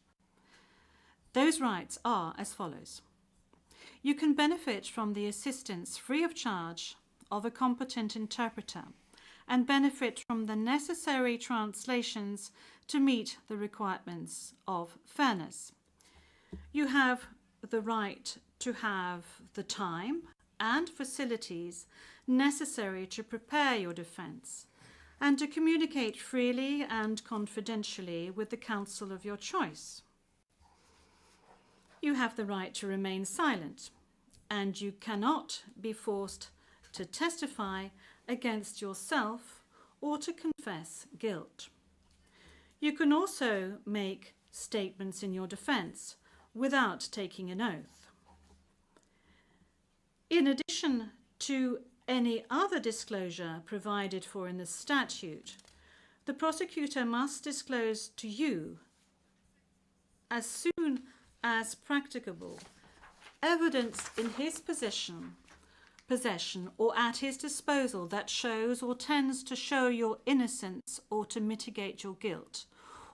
Those rights are as follows. You can benefit from the assistance free of charge of a competent interpreter and benefit from the necessary translations to meet the requirements of fairness. You have the right to have the time and facilities necessary to prepare your defense and to communicate freely and confidentially with the counsel of your choice. You have the right to remain silent, and you cannot be forced to testify against yourself or to confess guilt. You can also make statements in your defense without taking an oath. In addition to any other disclosure provided for in the statute, the prosecutor must disclose to you, as soon as practicable, evidence in his possession or at his disposal that shows or tends to show your innocence or to mitigate your guilt,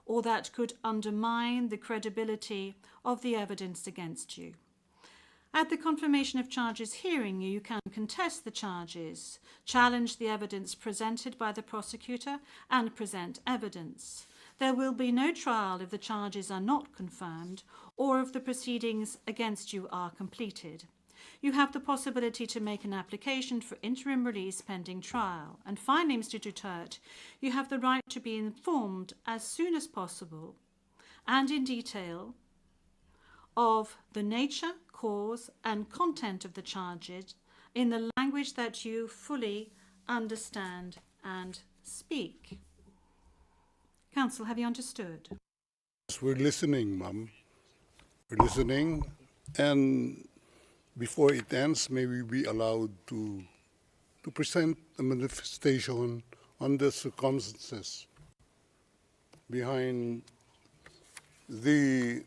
or that could undermine the credibility of the evidence against you. At the confirmation of charges hearing, you can contest the charges, challenge the evidence presented by the prosecutor, and present evidence. There will be no trial if the charges are not confirmed or if the proceedings against you are completed. You have the possibility to make an application for interim release pending trial. And finally, Mr. Duterte, you have the right to be informed as soon as possible and in detail of the nature, cause, and content of the charges in the language that you fully understand and speak. Counsel, have you understood? Yes, we're listening, Ma'am. We're listening, and before it ends, may we be allowed to present a manifestation on the circumstances behind the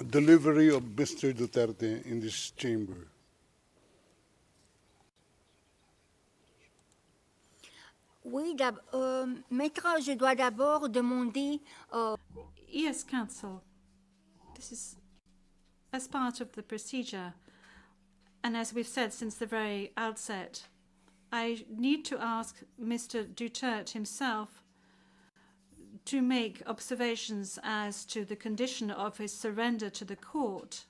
delivery of Mr. Duterte in this chamber. Oui, Maître, je dois d'abord demander... Yes, counsel. This is as part of the procedure. And as we've said since the very outset, I need to ask Mr. Duterte himself to make observations as to the condition of his surrender to the court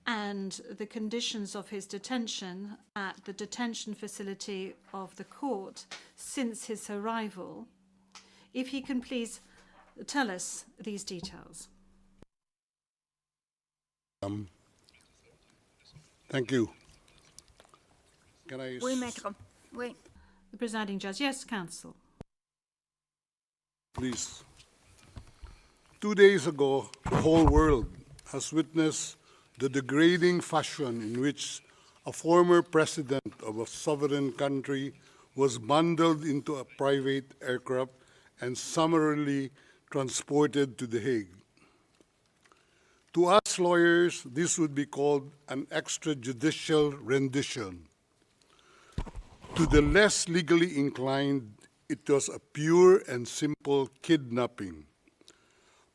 and the conditions of his detention at the detention facility of the court since his arrival. If he can please tell us these details. Thank you. Can I... Oui, Maître. Oui. The presiding judge. Yes, counsel. Please. 2 days ago, the whole world has witnessed the degrading fashion in which a former president of a sovereign country was bundled into a private aircraft and summarily transported to The Hague. To us lawyers, this would be called an extrajudicial rendition. To the less legally inclined, it was a pure and simple kidnapping.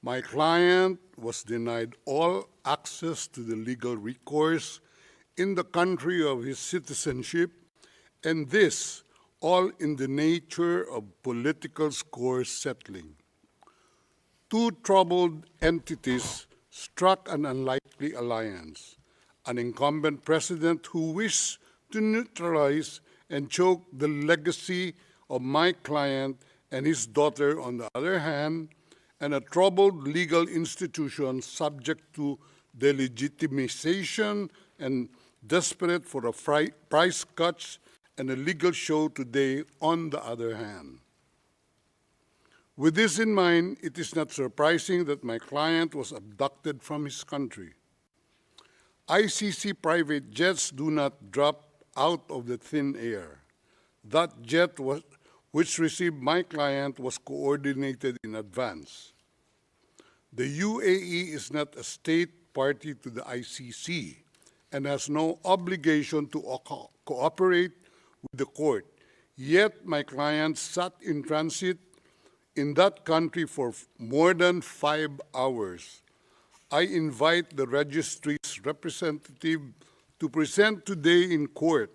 My client was denied all access to the legal recourse in the country of his citizenship, and this all in the nature of political score settling. Two troubled entities struck an unlikely alliance, an incumbent president who wished to neutralize and choke the legacy of my client and his daughter on the other hand, and a troubled legal institution subject to delegitimization and desperate for a price cuts and a legal show today on the other hand. With this in mind, it is not surprising that my client was abducted from his country. ICC private jets do not drop out of the thin air. That jet which received my client was coordinated in advance. The UAE is not a state party to the ICC and has no obligation to cooperate with the court. Yet my client sat in transit in that country for more than 5 hours. I invite the registry's representative to present today in court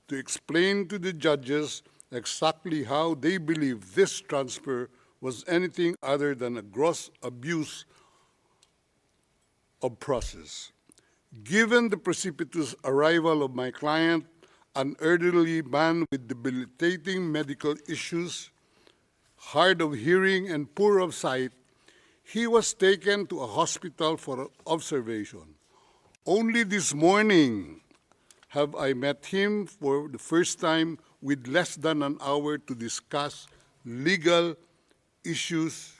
to explain to the judges exactly how they believe this transfer was anything other than a gross abuse of process. Given the precipitous arrival of my client, an elderly man with debilitating medical issues, hard of hearing and poor of sight, he was taken to a hospital for observation. Only this morning have I met him for the first time with less than an hour to discuss legal issues.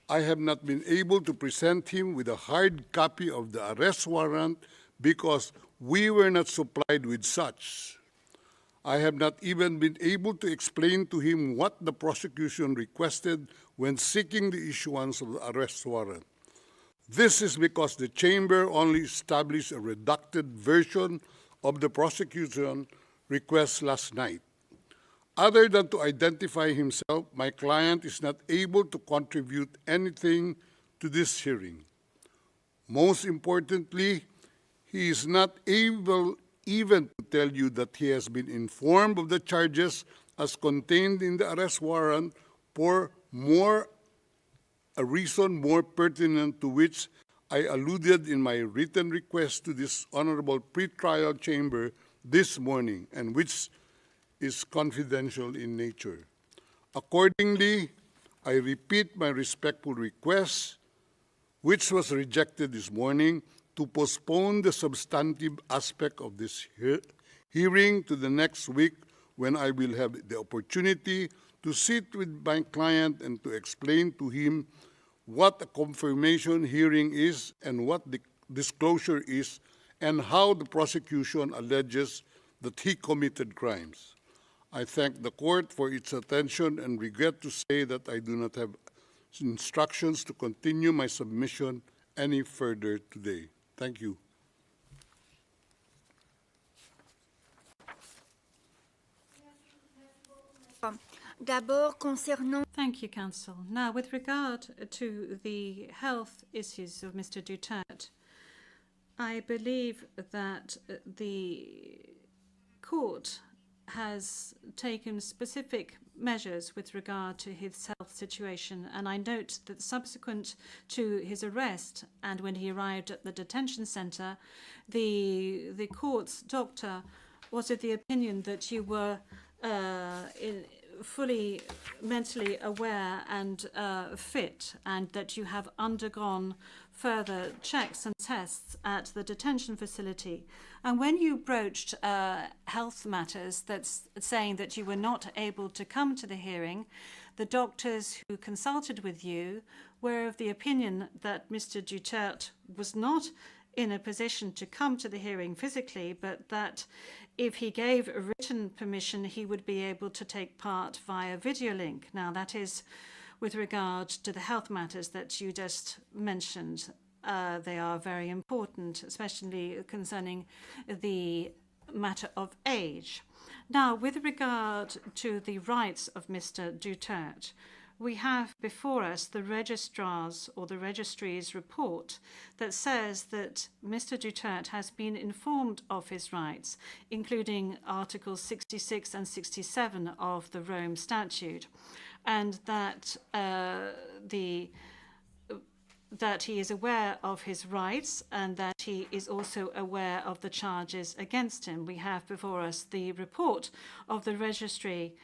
I have not been able to present him with a hard copy of the arrest warrant because we were not supplied with such. I have not even been able to explain to him what the prosecution requested when seeking the issuance of the arrest warrant. This is because the chamber only established a redacted version of the prosecution request last night. Other than to identify himself, my client is not able to contribute anything to this hearing. Most importantly, he is not able even to tell you that he has been informed of the charges as contained in the arrest warrant for a reason more pertinent to which I alluded in my written request to this honorable pretrial chamber this morning, and which is confidential in nature. Accordingly, I repeat my respectful request, which was rejected this morning, to postpone the substantive aspect of this hearing to the next week, when I will have the opportunity to sit with my client and to explain to him what a confirmation hearing is and what the disclosure is, and how the prosecution alleges that he committed crimes. I thank the court for its attention and regret to say that I do not have instructions to continue my submission any further today. Thank you. D'abord, concernant... Thank you, Counsel. Now, with regard to the health issues of Mr. Duterte, I believe that the court has taken specific measures with regard to his health situation, and I note that subsequent to his arrest and when he arrived at the detention center, the court's doctor was of the opinion that you were fully mentally aware and fit, and that you have undergone further checks and tests at the detention facility. And when you broached health matters, that's saying that you were not able to come to the hearing, the doctors who consulted with you were of the opinion that Mr. Duterte was not in a position to come to the hearing physically, but that if he gave a written permission, he would be able to take part via video link. Now, that is with regard to the health matters that you just mentioned. They are very important, especially concerning the matter of age. Now, with regard to the rights of Mr. Duterte, we have before us the registrar's or the registry's report that says that Mr. Duterte has been informed of his rights, including Articles 66 and 67 of the Rome Statute, and that that he is aware of his rights and that he is also aware of the charges against him. We have before us the report of the registry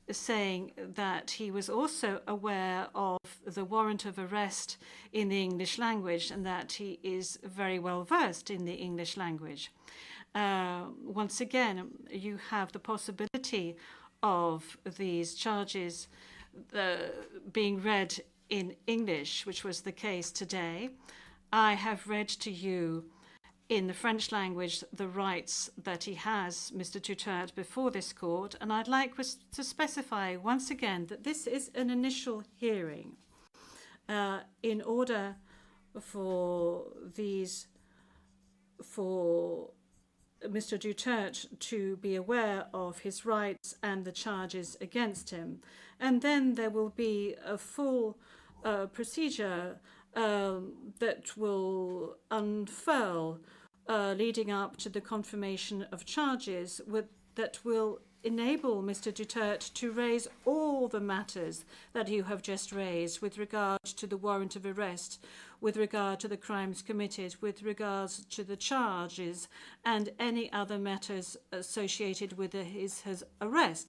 saying that he was also aware of the warrant of arrest in the English language and that he is very well versed in the English language. Once again, you have the possibility of these charges being read in English, which was the case today. I have read to you in the French language the rights that he has, Mr. Duterte, before this court, and I'd like to specify once again that this is an initial hearing. In order for Mr. Duterte to be aware of his rights and the charges against him, and then there will be a full procedure that will unfurl leading up to the confirmation of charges that will enable Mr. Duterte to raise all the matters that you have just raised with regard to the warrant of arrest, with regard to the crimes committed, with regards to the charges, and any other matters associated with his arrest,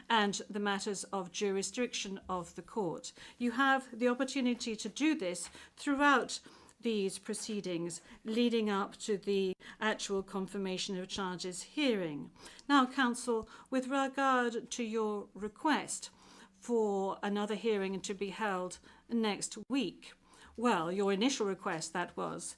and the matters of jurisdiction of the court. You have the opportunity to do this throughout these proceedings leading up to the actual confirmation of charges hearing. Now, counsel, with regard to your request for another hearing to be held next week, well, your initial request, that was,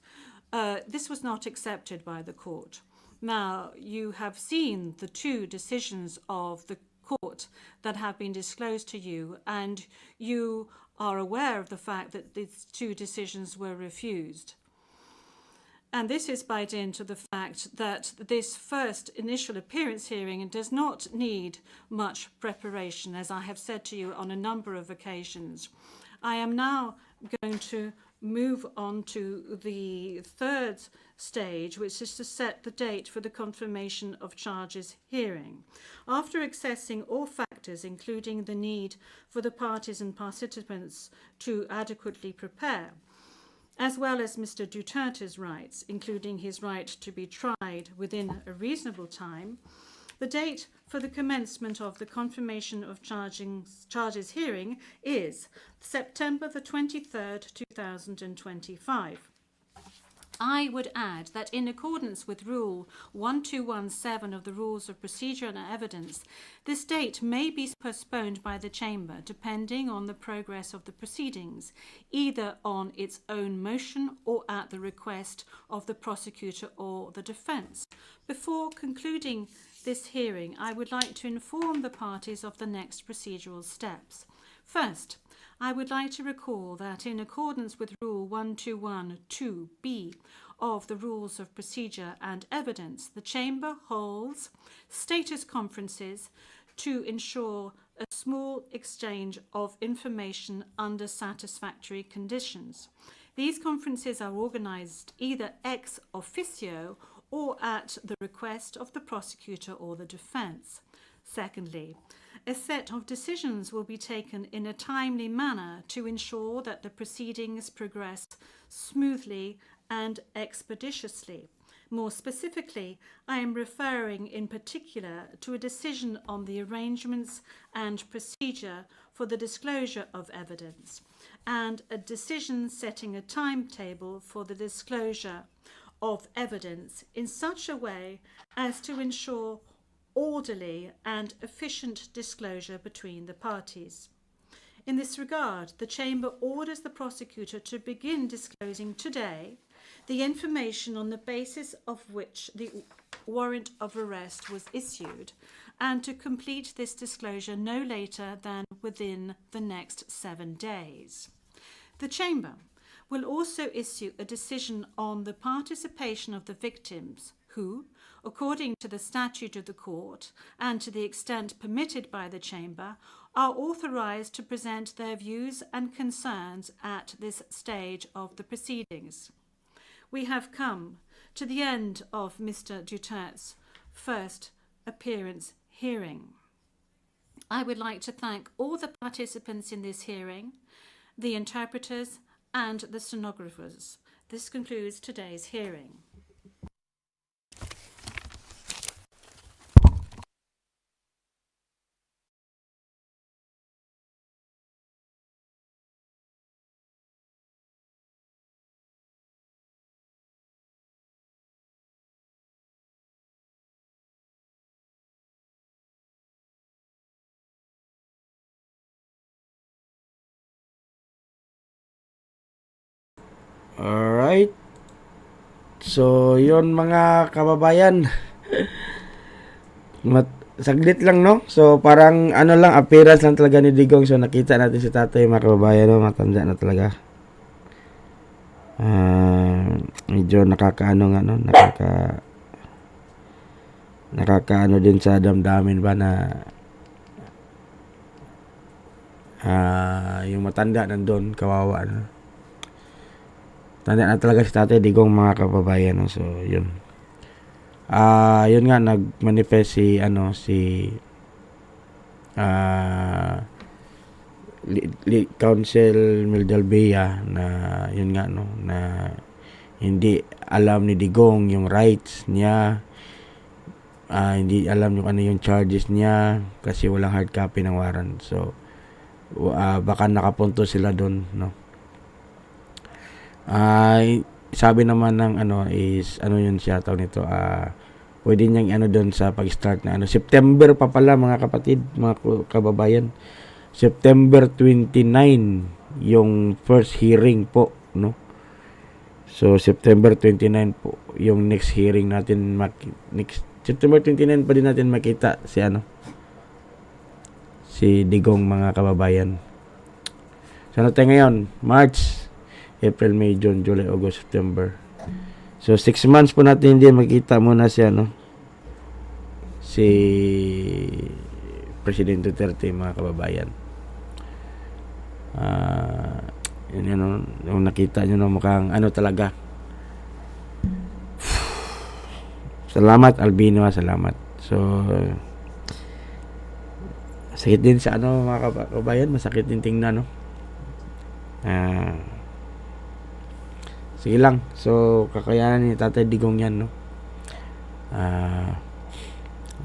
this was not accepted by the court. Now, you have seen the two decisions of the court that have been disclosed to you, and you are aware of the fact that these two decisions were refused. And this is by dint of the fact that this first initial appearance hearing does not need much preparation, as I have said to you on a number of occasions. I am now going to move on to the third stage, which is to set the date for the confirmation of charges hearing. After assessing all factors, including the need for the parties and participants to adequately prepare, as well as Mr. Duterte's rights, including his right to be tried within a reasonable time, the date for the commencement of the confirmation of charges hearing is September the 23rd, 2025. I would add that in accordance with Rule 1217 of the Rules of Procedure and Evidence, this date may be postponed by the Chamber depending on the progress of the proceedings, either on its own motion or at the request of the prosecutor or the defence. Before concluding this hearing, I would like to inform the parties of the next procedural steps. First, I would like to recall that in accordance with Rule 1212B of the Rules of Procedure and Evidence, the Chamber holds status conferences to ensure a small exchange of information under satisfactory conditions. These conferences are organised either ex officio or at the request of the prosecutor or the defence. Secondly, a set of decisions will be taken in a timely manner to ensure that the proceedings progress smoothly and expeditiously. More specifically, I am referring in particular to a decision on the arrangements and procedure for the disclosure of evidence, and a decision setting a timetable for the disclosure of evidence in such a way as to ensure orderly and efficient disclosure between the parties. In this regard, the Chamber orders the prosecutor to begin disclosing today the information on the basis of which the warrant of arrest was issued, and to complete this disclosure no later than within the next 7 days. The Chamber will also issue a decision on the participation of the victims who, according to the statute of the court and to the extent permitted by the Chamber, are authorized to present their views and concerns at this stage of the proceedings. We have come to the end of Mr. Duterte's first appearance hearing. I would like to thank all the participants in this hearing, the interpreters and the stenographers. This concludes today's hearing. Alright. So, yon mga kababayan. Saglit lang, no? So, parang ano lang, appearance lang talaga ni Digong. So, nakita natin si tatay, mga kababayan, no? Matanda na talaga. Medyo nakakaano nga, no? Nakakaano din sa damdamin ba na yung matanda nandun, kawawa, no? Tanda na talaga si tatay Digong, mga kababayan, no? So, yun. Yun nga, nag-manifest si Council Mildalbea na yun nga, no, na hindi alam ni Digong yung rights niya, hindi alam yung ano yung charges niya kasi walang hard copy ng warrant. So, baka nakapunto sila doon, no. Sabi naman ng is yun siya tawag nito, pwede niyang doon sa pag-start na September pa pala, mga kapatid, mga kababayan. September 29 yung first hearing po, no. So September 29 po yung next hearing natin, September 29 pa din natin makita si Digong, mga kababayan. So ano tayo ngayon? March, April, May, June, July, August, September. So 6 months po natin hindi makita muna si President Duterte, mga kababayan. Yung nakita nyo na mukhang talaga. Salamat, Albino, salamat. So sakit din sa mga kababayan, masakit din tingnan, no. Sige lang. So, kakayanan ni Tatay Digong yan, no?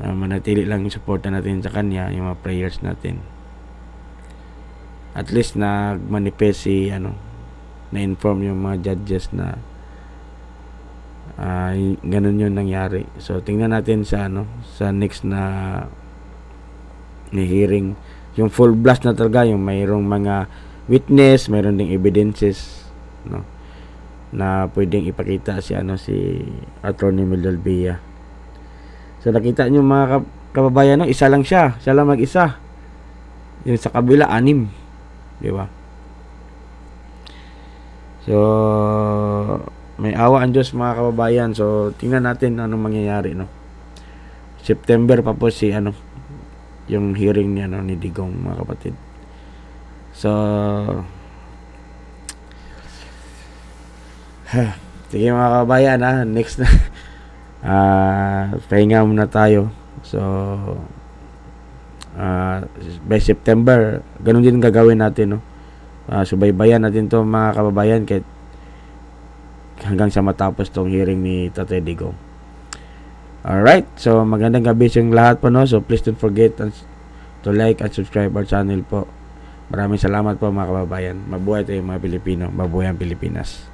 Manatili lang yung suporta natin sa kanya, yung mga prayers natin. At least nag-manifest na-inform yung mga judges na ganun yung nangyari. So, tingnan natin sa next na hearing. Yung full blast na talaga, yung mayroong mga witness, mayroong ding evidences, no, na pwedeng ipakita si Attorney Mildalbea. So nakita nyo, mga kababayan, isa lang siya mag-isa. Yung sa kabila 6, di ba? So may awa ang Diyos, mga kababayan. So tingnan natin anong mangyayari, no. September pa po yung hearing ni Digong, mga kapatid. So sige, mga kabayan, next na pahinga muna tayo. So by September ganun din gagawin natin, no. Subaybayan natin to, mga kababayan, kahit hanggang sa matapos tong hearing ni Tatay Digong. Alright, so magandang gabi sa lahat po, no. So please don't forget to like and subscribe our channel po. Maraming salamat po, mga kababayan. Mabuhay tayo, mga Pilipino. Mabuhay ang Pilipinas.